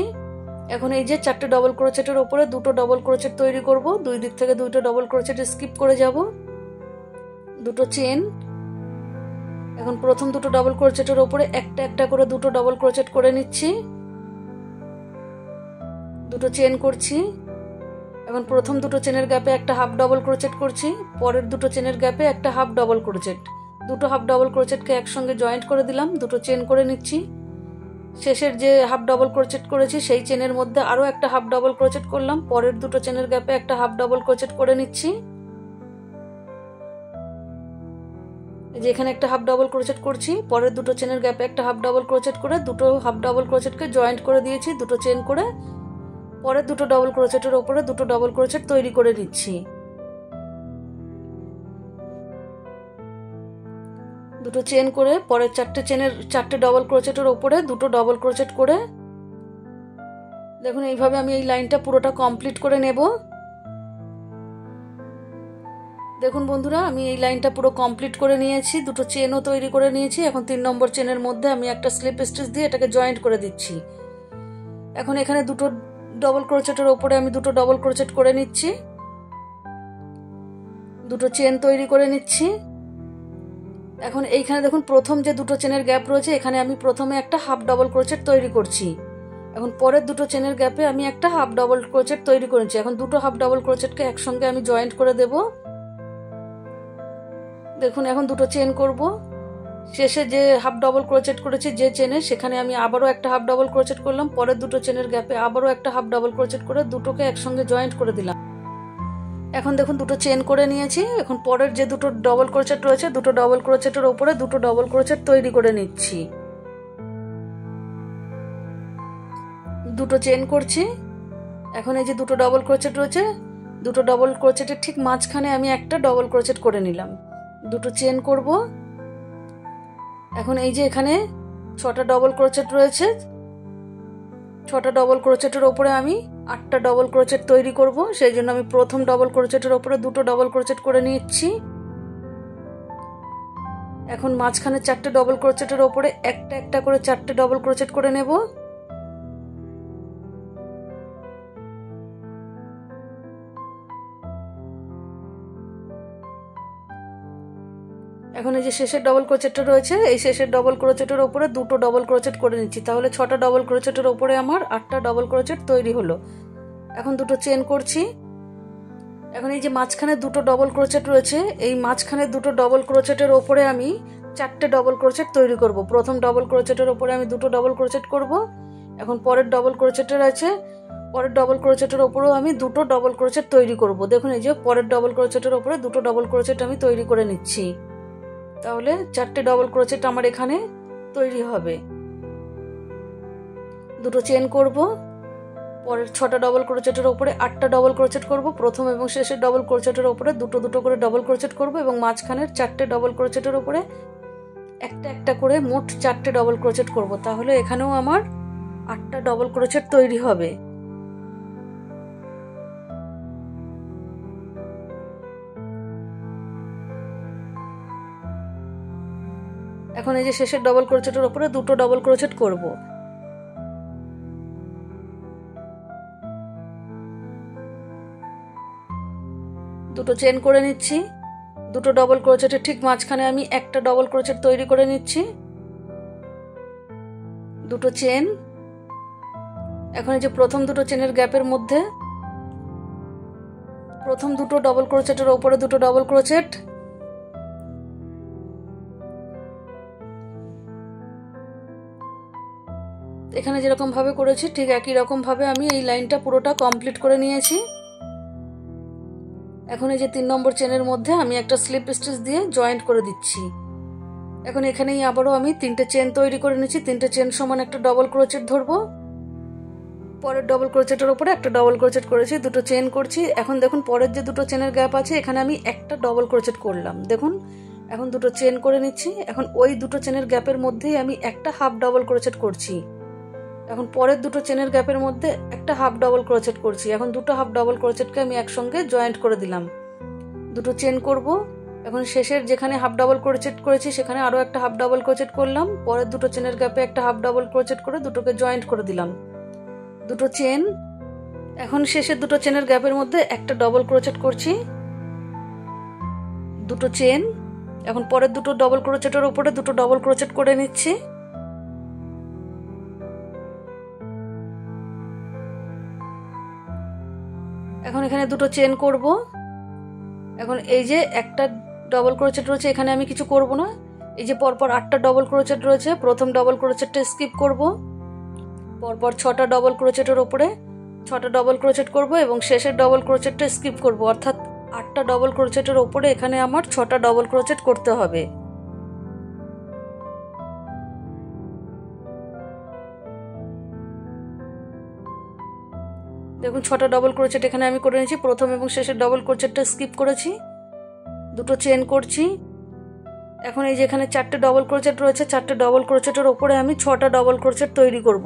[SPEAKER 1] এখন এই যে 4টে ডবল ক্রোচেটের উপরে দুটো ডবল ক্রোচেট তৈরি করব। দুই দিক থেকে দুটো ডবল ক্রোচেট স্কিপ করে যাব। দুটো চেন। এখন প্রথম দুটো ডবল ক্রোচেটের উপরে একটা একটা করে দুটো ডবল ক্রোচেট করে নিচ্ছি। দুটো চেন করছি। এখন প্রথম দুটো চেনের গ্যাপে একটা হাফ ডবল ক্রোচেট করছি। পরের দুটো চেনের গ্যাপে একটা হাফ ডবল ক্রোচেট, দুটো হাফ ডবল ক্রোচেটকে একসঙ্গে জয়েন্ট করে দিলাম। দুটো চেন করে নিচ্ছি। শেষের যে হাফ ডবল ক্রোচেট করেছি, সেই চেনের মধ্যে আরও একটা হাফ ডবল ক্রোচেট করলাম। পরের দুটো চেনের গ্যাপে একটা হাফ ডবল ক্রোচেট করে নিচ্ছি। যে এখানে একটা হাফ ডবল ক্রোচেট করছি। পরের দুটো চেনের গ্যাপে একটা হাফ ডবল ক্রোচেট করে দুটো হাফ ডবল ক্রোচেটকে জয়েন্ট করে দিয়েছি। দুটো চেন করে পরের দুটো ডবল ক্রোচেটের ওপরে দুটো ডবল ক্রোচেট তৈরি করে নিচ্ছি। দুটো চেন করে পরের 4টে ডবল ক্রোচেটের ওপরে দুটো ডবল ক্রোচেট করে দেখুন এইভাবে আমি এই লাইনটা পুরোটা কমপ্লিট করে নেব। দেখুন বন্ধুরা, আমি এই লাইনটা পুরো কমপ্লিট করে নিয়েছি, দুটো চেনও তৈরি করে নিয়েছি। এখন 3 নম্বর চেনের মধ্যে আমি একটা স্লিপ স্টিচ দিয়ে এটাকে জয়েন্ট করে দিচ্ছি। এখন এখানে দুটো ডবল ক্রোচেটের ওপরে আমি দুটো ডবল ক্রোচেট করে নিচ্ছি, দুটো চেন তৈরি করে নিচ্ছি। এখন এইখানে দেখুন প্রথম যে দুটো চেনের গ্যাপ রয়েছে, এখানে আমি প্রথমে একটা হাফ ডবল ক্রোচেট তৈরি করছি। এখন পরের দুটো চেনের গ্যাপে আমি একটা হাফ ডবল ক্রোচেট তৈরি করেছি। এখন দুটো হাফ ডবল ক্রোচেটকে একসঙ্গে আমি জয়েন্ট করে দেব। দেখুন এখন দুটো চেন করব। শেষে যে হাফ ডবল ক্রোচেট করেছি যে চেনে, সেখানে আমি আবারও একটা হাফ ডবল ক্রোচেট করলাম। পরের দুটো চেনের গ্যাপে আবারও একটা হাফ ডবল ক্রোচেট করে দুটোকে একসঙ্গে জয়েন্ট করে দিলাম। এখন দেখুন দুটো চেন করে নিয়েছি। এখন পরের যে দুটো ডবল ক্রোচেট রয়েছে, দুটো ডবল ক্রোচেটের ওপরে দুটো ডবল ক্রোচেট তৈরি করে নিচ্ছি। দুটো চেন করছি। এখন এই যে দুটো ডবল ক্রোচেট রয়েছে, দুটো ডবল ক্রোচেটের ঠিক মাঝখানে আমি একটা ডবল ক্রোচেট করে নিলাম। দুটো চেন করব। এখন এই যে এখানে 6টা ডবল ক্রোচেট রয়েছে, 6টা ডবল ক্রোচেটের ওপরে আমি 8টা ডবল ক্রোচেট তৈরি করব। সেই জন্য আমি প্রথম ডবল ক্রোচেটের ওপরে দুটো ডবল ক্রোচেট করে নিচ্ছি। এখন মাঝখানে 4টে ডবল ক্রোচেটের ওপরে একটা একটা করে 4টে ডবল ক্রোচেট করে নেব। এখন এই যে শেষের ডবল ক্রোচেটটা রয়েছে, এই শেষের ডবল ক্রোচেটের ওপরে দুটো ডবল ক্রোচেট করে নিচ্ছি। তাহলে 6টা ডবল ক্রোচেটের ওপরে আমার 8টা ডবল ক্রোচেট তৈরি হলো। এখন দুটো চেন করছি। এখন এই যে মাঝখানে দুটো ডবল ক্রোচেট রয়েছে, এই মাঝখানে দুটো ডবল ক্রোচেটের ওপরে আমি 4টে ডবল ক্রোচেট তৈরি করব। প্রথম ডবল ক্রোচেটের ওপরে আমি দুটো ডবল ক্রোচেট করব। এখন পরের ডবল ক্রোচেটের আছে, পরের ডবল ক্রোচেটের ওপরেও আমি দুটো ডবল ক্রোচেট তৈরি করব। দেখুন এই যে পরের ডবল ক্রোচেটের ওপরে দুটো ডবল ক্রোচেট আমি তৈরি করে নিচ্ছি। তাহলে 4টে ডবল ক্রোচেট আমার এখানে তৈরি হবে। দুটো চেন করব। পরের 6টা ডবল ক্রোচেটের ওপরে 8টা ডবল ক্রোচেট করব। প্রথম এবং শেষের ডবল ক্রোচেটের ওপরে দুটো দুটো করে ডবল ক্রোচেট করব এবং মাঝখানের 4টে ডবল ক্রোচেটের ওপরে একটা একটা করে মোট 4টে ডবল ক্রোচেট করব। তাহলে এখানেও আমার 8টা ডবল ক্রোচেট তৈরি হবে। এখন এই যে শেষের ডবল ক্রোচেটের ওপরে দুটো ডবল ক্রোচেট করব। দুটো চেন করে নিচ্ছি। দুটো ডবল ক্রোচেটের ঠিক মাঝখানে আমি একটা ডবল ক্রোচেট তৈরি করে নিচ্ছি। দুটো চেন। এখন এই যে প্রথম দুটো চেনের গ্যাপের মধ্যে প্রথম দুটো ডবল ক্রোচেটের ওপরে দুটো ডবল ক্রোচেট। এখানে যেরকম ভাবে করেছি ঠিক একই রকম ভাবে আমি এই লাইনটা পুরোটা কমপ্লিট করে নিয়েছি। এখন এই যে 3 নম্বর চেনের মধ্যে আমি একটা স্লিপ স্টিচ দিয়ে জয়েন্ট করে দিচ্ছি। এখন এখানেই আবারও আমি 3টে চেন তৈরি করে নিচ্ছি। 3টে চেন সমান একটা ডবল ক্রোচেট ধরবো। পরের ডবল ক্রোচেটের উপরে একটা ডবল ক্রোচেট করেছি, দুটো চেন করছি। এখন দেখুন পরের যে দুটো চেনের গ্যাপ আছে, এখানে আমি একটা ডবল ক্রোচেট করলাম। দেখুন এখন দুটো চেন করে নিচ্ছি। এখন ওই দুটো চেনের গ্যাপের মধ্যেই আমি একটা হাফ ডবল ক্রোচেট করছি। এখন পরের দুটো চেনের গ্যাপের মধ্যে একটা হাফ ডবল ক্রোচেট করছি। এখন দুটো হাফ ডবল ক্রোচেটকে আমি একসঙ্গে জয়েন্ট করে দিলাম। দুটো চেন করব। এখন শেষের যেখানে হাফ ডাবল ক্রোচেট করেছি সেখানে আরো একটা হাফ ডাবল ক্রোচেট করলাম। পরের দুটো চেনের গ্যাপে একটা হাফ ডাবল ক্রোচেট করে দুটোকে জয়েন্ট করে দিলাম। দুটো চেন। এখন শেষের দুটো চেনের গ্যাপের মধ্যে একটা ডবল ক্রোচেট করছি। দুটো চেন। এখন পরের দুটো ডবল ক্রোচেটের উপরে দুটো ডবল ক্রোচেট করে নিচ্ছি। এখন এখানে দুটো চেন করব। এখন এই যে একটা ডবল ক্রোচেট রয়েছে, এখানে আমি কিছু করব না। এই যে পরপর 8টা ডবল ক্রোচেট রয়েছে, প্রথম ডবল ক্রোচেটটা স্কিপ করব। পরপর 6টা ডবল ক্রোচেটের উপরে 6টা ডবল ক্রোচেট করব এবং শেষের ডবল ক্রোচেটটা স্কিপ করব। অর্থাৎ 8টা ডবল ক্রোচেটের উপরে এখানে আমার 6টা ডবল ক্রোচেট করতে হবে। দেখুন 6টা ডবল ক্রোচেট এখানে আমি করে নিয়েছি। প্রথম এবং শেষের ডবল ক্রোচেটটা স্কিপ করেছি। দুটো চেন করছি। এখন এই যে এখানে 4টে ডবল ক্রোচেট রয়েছে, 4টে ডবল ক্রোচেটের উপরে আমি 6টা ডবল ক্রোচেট তৈরি করব।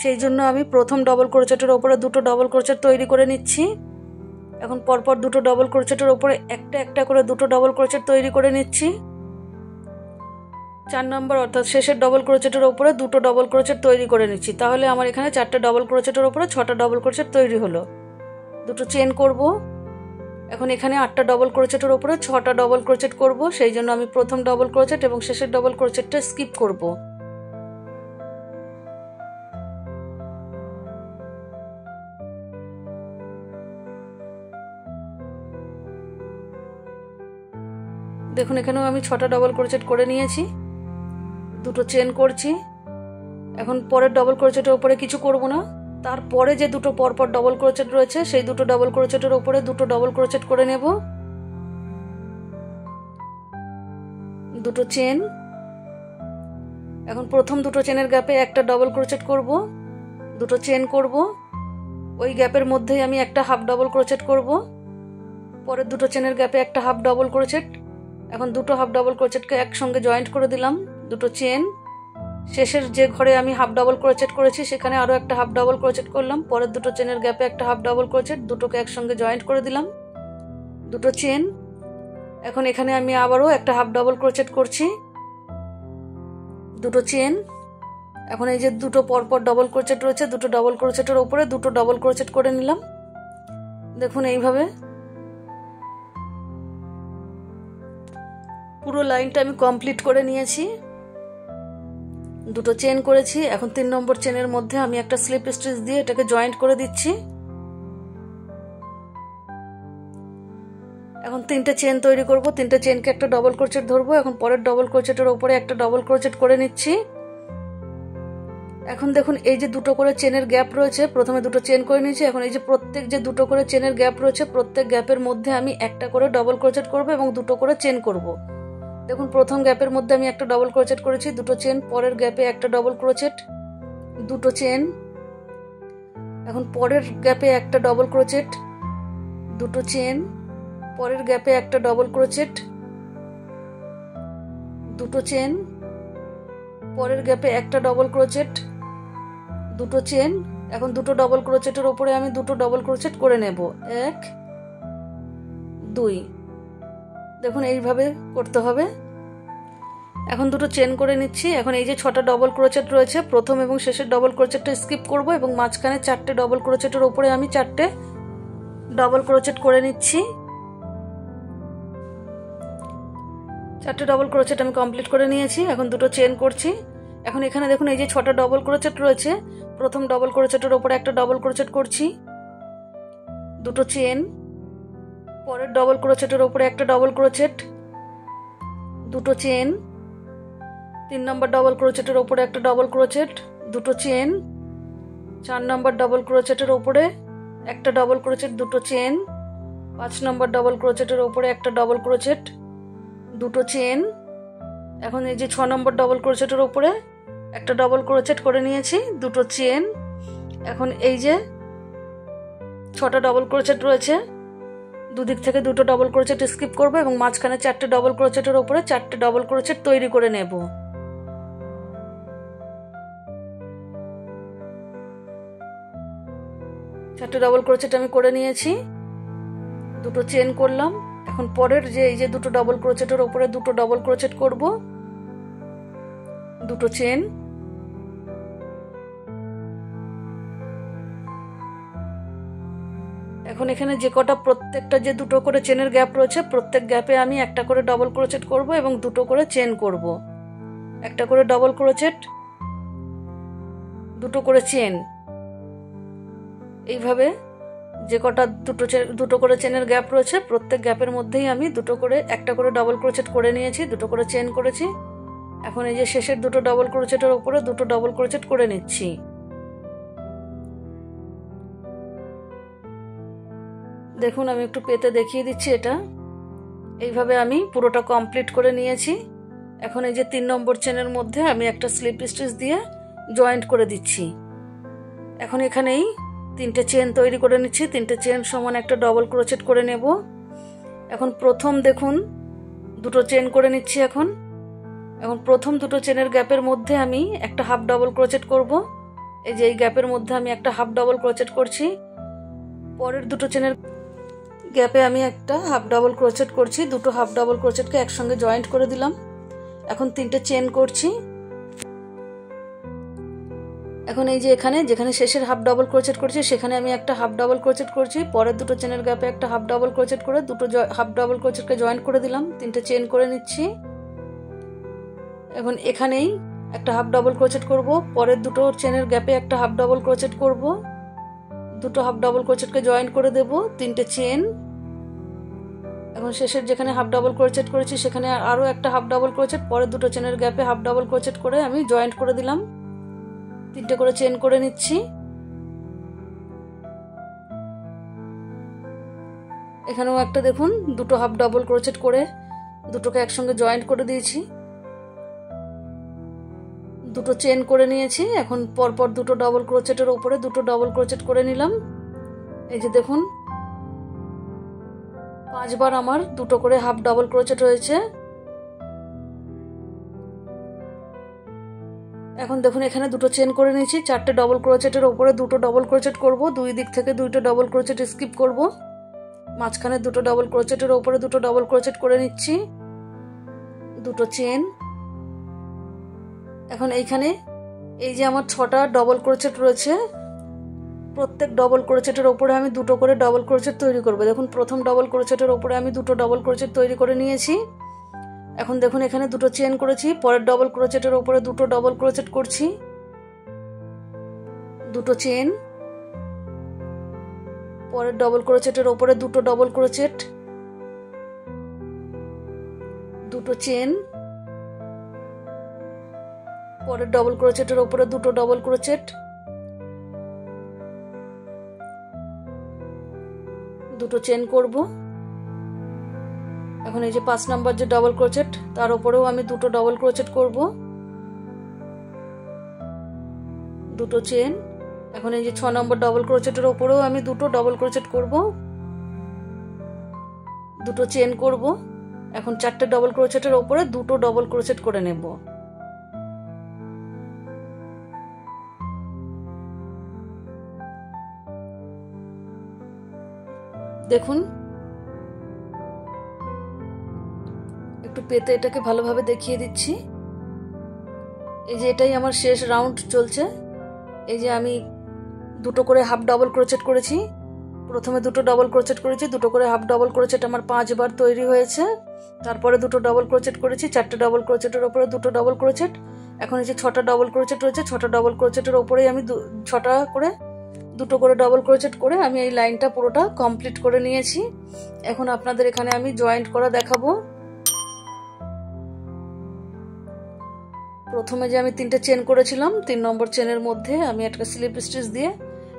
[SPEAKER 1] সেই জন্য আমি প্রথম ডবল ক্রোচেটের ওপরে দুটো ডবল ক্রোচেট তৈরি করে নিচ্ছি। এখন পরপর দুটো ডবল ক্রোচেটের ওপরে একটা একটা করে দুটো ডবল ক্রোচেট তৈরি করে নিচ্ছি। 4 নম্বর অর্থাৎ শেষের ডবল ক্রোচেটের ওপরে দুটো ডবল ক্রোচেট তৈরি করে নিচ্ছি। তাহলে আমার এখানে 4টে ডবল ক্রোচেটের ওপরে 6টা ডবল ক্রোচেট তৈরি হলো। দুটো চেন করব। এখন এখানে 8টা ডবল ক্রোচেটের ওপরে 6টা ডবল ক্রোচেট করব, সেই জন্য আমি প্রথম ডবল ক্রোচেট এবং শেষের ডবল ক্রোচেটটা স্কিপ করব। দেখুন এখানেও আমি 6টা ডবল ক্রোচেট করে নিয়েছি। দুটো চেন করছি। এখন পরের ডবল ক্রোচেটের উপরে কিছু করব না, তারপরে যে দুটো পরপর ডবল ক্রোচেট রয়েছে সেই দুটো ডবল ক্রোচেটের উপরে দুটো ডবল ক্রোচেট করে নেব। দুটো চেন। এখন প্রথম দুটো চেনের গ্যাপে একটা ডবল ক্রোচেট করব, দুটো চেন করব, ওই গ্যাপের মধ্যেই আমি একটা হাফ ডবল ক্রোচেট করব। পরের দুটো চেনের গ্যাপে একটা হাফ ডবল ক্রোচেট। এখন দুটো হাফ ডবল ক্রোচেটকে একসঙ্গে জয়েন্ট করে দিলাম। দুটো চেন। শেষের যে ঘরে আমি হাফ ডাবল ক্রোচেট করেছি সেখানে আরও একটা হাফ ডাবল ক্রোচেট করলাম। পরের দুটো চেনের গ্যাপে একটা হাফ ডাবল ক্রোচেট, দুটোকে একসঙ্গে জয়েন্ট করে দিলাম। দুটো চেন। এখন এখানে আমি আবারও একটা হাফ ডাবল ক্রোচেট করছি। দুটো চেন। এখন এই যে দুটো পরপর ডবল ক্রোচেট রয়েছে, দুটো ডবল ক্রোচেটের ওপরে দুটো ডবল ক্রোচেট করে নিলাম। দেখুন এইভাবে পুরো লাইনটা আমি কমপ্লিট করে নিয়েছি। দুটো চেন করেছি। এখন 3 নম্বর চেনের মধ্যে আমি একটা স্লিপ স্টিচ দিয়ে এটাকে জয়েন্ট করে দিচ্ছি। এখন 3টে চেন তৈরি করব। 3টে চেনকে একটা ডবল ক্রোচেট ধরবো। এখন পরের ডবল ক্রোচেটের উপরে একটা ডবল ক্রোচেট করে নিচ্ছি। এখন দেখুন এই যে দুটো করে চেনের গ্যাপ রয়েছে, প্রথমে দুটো চেন করে নিয়েছি। এখন এই যে প্রত্যেক যে দুটো করে চেনের গ্যাপ রয়েছে প্রত্যেক গ্যাপের মধ্যে আমি একটা করে ডবল ক্রোচেট করব এবং দুটো করে চেন করব। দেখুন প্রথম গ্যাপের মধ্যে আমি একটা ডবল ক্রোচেট করেছি, দুটো চেন। পরের গ্যাপে একটা ডবল ক্রোচেট, দুটো চেন। এখন পরের গ্যাপে একটা ডবল ক্রোচেট, দুটো চেন। পরের গ্যাপে একটা ডবল ক্রোচেট, দুটো চেন। পরের গ্যাপে একটা ডবল ক্রোচেট, দুটো চেন। এখন দুটো ডবল ক্রোচেটের উপরে আমি দুটো ডবল ক্রোচেট করে নেব। 1 2। দেখুন এইভাবে করতে হবে। এখন দুটো চেন করে নিচ্ছি। এখন এই যে 6টা ডবল ক্রোচেট রয়েছে, প্রথম এবং শেষের ডবল ক্রোচেটটা স্কিপ করব এবং মাঝখানে 4টে ডবল ক্রোচেটের উপরে আমি 4টে ডবল ক্রোচেট করে নিচ্ছি। 4টে ডবল ক্রোচেট আমি কমপ্লিট করে নিয়েছি। এখন দুটো চেন করছি। এখন এখানে দেখুন এই যে 6টা ডবল ক্রোচেট রয়েছে, প্রথম ডবল ক্রোচেটের উপরে একটা ডবল ক্রোচেট করছি, দুটো চেন। পরের ডবল ক্রোচেটের উপরে একটা ডবল ক্রোচেট, দুটো চেন। 3 নম্বর ডবল ক্রোচেটের উপরে একটা ডবল ক্রোচেট, দুটো চেন। 4 নম্বর ডবল ক্রোচেটের উপরে একটা ডবল ক্রোচেট, দুটো চেন। 5 নম্বর ডবল ক্রোচেটের উপরে একটা ডবল ক্রোচেট, দুটো চেন। এখন এই যে 6 নম্বর ডবল ক্রোচেটের উপরে একটা ডবল ক্রোচেট করে নিয়েছি, দুটো চেন। এখন এই যে 6টা ডবল ক্রোচেট রয়েছে, দুদিক থেকে দুটো ডবল ক্রোচেট স্কিপ করব এবং মাঝখানে 4টে ডবল ক্রোচেটের উপরে 4টে ডবল ক্রোচেট তৈরি করে নেব। চারটে ডবল ক্রোচেট আমি করে নিয়েছি। দুটো চেন করলাম। এখন পরের যে এই যে দুটো ডবল ক্রোচেটের উপরে দুটো ডবল ক্রোচেট করব, দুটো চেন। এখন এখানে যে কটা প্রত্যেকটা যে দুটো করে চেনের গ্যাপ রয়েছে প্রত্যেক গ্যাপে আমি একটা করে ডবল ক্রোচেট করব এবং দুটো করে চেন করব। একটা করে ডবল ক্রোচেট, দুটো করে চেন। এইভাবে যে কটা দুটো করে চেনের গ্যাপ রয়েছে প্রত্যেক গ্যাপের মধ্যেই আমি দুটো করে একটা করে ডবল ক্রোচেট করে নিয়েছি, দুটো করে চেন করেছি। এখন এই যে শেষের দুটো ডবল ক্রোচেটের উপরে দুটো ডবল ক্রোচেট করে নিচ্ছি। দেখুন আমি একটু পেতে দেখিয়ে দিচ্ছি। এটা এইভাবে আমি পুরোটা কমপ্লিট করে নিয়েছি। এখন এই যে 3 নম্বর চেনের মধ্যে আমি একটা স্লিপ স্টিচ দিয়ে জয়েন্ট করে দিচ্ছি। এখন এখানেই 3টে চেন তৈরি করে নিচ্ছি। 3টে চেন সমান একটা ডবল ক্রোচেট করে নেব। এখন প্রথম দেখুন দুটো চেন করে নিচ্ছি। এখন প্রথম দুটো চেনের গ্যাপের মধ্যে আমি একটা হাফ ডবল ক্রোচেট করব। এই যে এই গ্যাপের মধ্যে আমি একটা হাফ ডাবল ক্রোচেট করছি, পরের দুটো চেনের গ্যাপে আমি একটা হাফ ডাবল ক্রোচেট করছি, দুটো হাফ ডাবল ক্রোচেটকে একসঙ্গে জয়েন্ট করে দিলাম। এখন 3টে চেন করছি। এখন এই যে এখানে যেখানে শেষের হাফ ডাবল ক্রোচেট করছি সেখানে আমি একটা হাফ ডাবল ক্রোচেট করছি, পরের দুটো চেনের গ্যাপে একটা হাফ ডাবল ক্রোচেট করে দুটো হাফ ডাবল ক্রোচেটকে জয়েন্ট করে দিলাম, 3টে চেন করে নিচ্ছি। এখন এখানেই একটা হাফ ডাবল ক্রোচেট করব, পরের দুটো চেনের গ্যাপে একটা হাফ ডাবল ক্রোচেট করব, দুটো হাফ ডাবল ক্রোচেটকে জয়েন্ট করে দেব, 3টে চেন। এখন শেষের যেখানে হাফ ডাবল ক্রোচেট করেছি সেখানে আরও একটা হাফ ডাবল ক্রোচেট, পরের দুটো চেনের গ্যাপে হাফ ডাবল ক্রোচেট করে আমি জয়েন্ট করে দিলাম, 3টে করে চেন করে নিচ্ছি। এখানেও একটা দেখুন দুটো হাফ ডাবল ক্রোচেট করে দুটোকে একসঙ্গে জয়েন্ট করে দিয়েছি, দুটো চেন করে নিয়েছি। এখন পরপর দুটো ডাবল ক্রোচেটের উপরে দুটো ডাবল ক্রোচেট করে নিলাম। এই যে দেখুন 5 বার আমার দুটো করে হাফ ডাবল ক্রোচেট হয়েছে। এখন দেখুন এখানে দুটো চেন করে নিয়েছি, 4টে ডাবল ক্রোচেটের উপরে দুটো ডাবল ক্রোচেট করব, দুই দিক থেকে দুটো ডাবল ক্রোচেট স্কিপ করব, মাঝখানে দুটো ডাবল ক্রোচেটের উপরে দুটো ডাবল ক্রোচেট করে নিচ্ছি, দুটো চেন। এখন এইখানে এই যে আমার 6টা ডাবল ক্রোচেট রয়েছে, প্রত্যেক ডাবল ক্রোচেটের উপরে আমি দুটো করে ডাবল ক্রোচেট তৈরি করব। দেখুন প্রথম ডাবল ক্রোচেটের উপরে আমি দুটো ডাবল ক্রোচেট তৈরি করে নিয়েছি। এখন দেখুন এখানে দুটো চেন করেছি, পরের ডাবল ক্রোচেটের উপরে দুটো ডাবল ক্রোচেট করছি, দুটো চেন, পরের ডাবল ক্রোচেটের উপরে দুটো ডাবল ক্রোচেট, দুটো চেন, পরের ডাবল ক্রোচেটের উপরে দুটো ডাবল ক্রোচেট, দুটো চেন করব। এখন এই যে 5 নাম্বার যে ডাবল ক্রোচেট তার উপরেও আমি দুটো ডাবল ক্রোচেট করব, দুটো চেন। এখন এই যে 6 নম্বর ডাবল ক্রোচেটের উপরেও আমি দুটো ডাবল ক্রোচেট করব, দুটো চেন করব। এখন 4টে ডাবল ক্রোচেটের উপরে দুটো ডাবল ক্রোচেট করে নেব। দেখুন একটু পেতে এটাকে ভালোভাবে দেখিয়ে দিচ্ছি। এই যে এটাই আমার শেষ রাউন্ড চলছে। এই যে আমি দুটো করে হাফ ডাবল ক্রোচেট করেছি, প্রথমে দুটো ডাবল ক্রোচেট করেছি, দুটো করে হাফ ডাবল ক্রোচেট আমার 5 বার তৈরি হয়েছে, তারপরে দুটো ডাবল ক্রোচেট করেছি, 4টে ডাবল ক্রোচেটের উপরে দুটো ডাবল ক্রোচেট। এখন এই যে 6টা ডাবল ক্রোচেট রয়েছে, 6টা ডাবল ক্রোচেটের উপরেই আমি 6টা করে দুটো করে ডাবল ক্রোচেট করে আমি এই লাইনটা পুরোটা কমপ্লিট করে নিয়েছি। এখন আপনাদের এখানে আমি জয়েন্ট করা দেখাবো। প্রথমে যে আমি 3টে চেন করেছিলাম, 3 নম্বর চেনের মধ্যে আমি একটা স্লিপ স্টিচ দিয়ে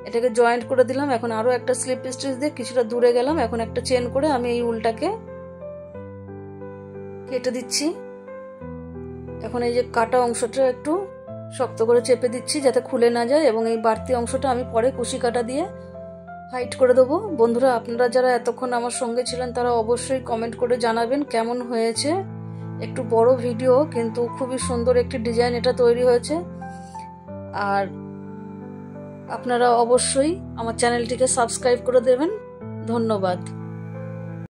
[SPEAKER 1] এটাকে জয়েন্ট করে দিলাম। এখন আরো একটা স্লিপ স্টিচ দিয়ে কিছুটা দূরে গেলাম, এখন একটা চেন করে আমি এই উলটাকে কেটে দিচ্ছি। এখন এই যে কাটা অংশটা একটু শক্ত করে চেপে দিচ্ছি যাতে খুলে না যায়, এবং এই বাড়তি অংশটা আমি পরে কুশি কাটা দিয়ে হাইট করে দেবো। বন্ধুরা আপনারা যারা এতক্ষণ আমার সঙ্গে ছিলেন তারা অবশ্যই কমেন্ট করে জানাবেন কেমন হয়েছে। একটু বড় ভিডিও কিন্তু খুবই সুন্দর একটি ডিজাইন এটা তৈরি হয়েছে। আর আপনারা অবশ্যই আমার চ্যানেলটিকে সাবস্ক্রাইব করে দেবেন। ধন্যবাদ।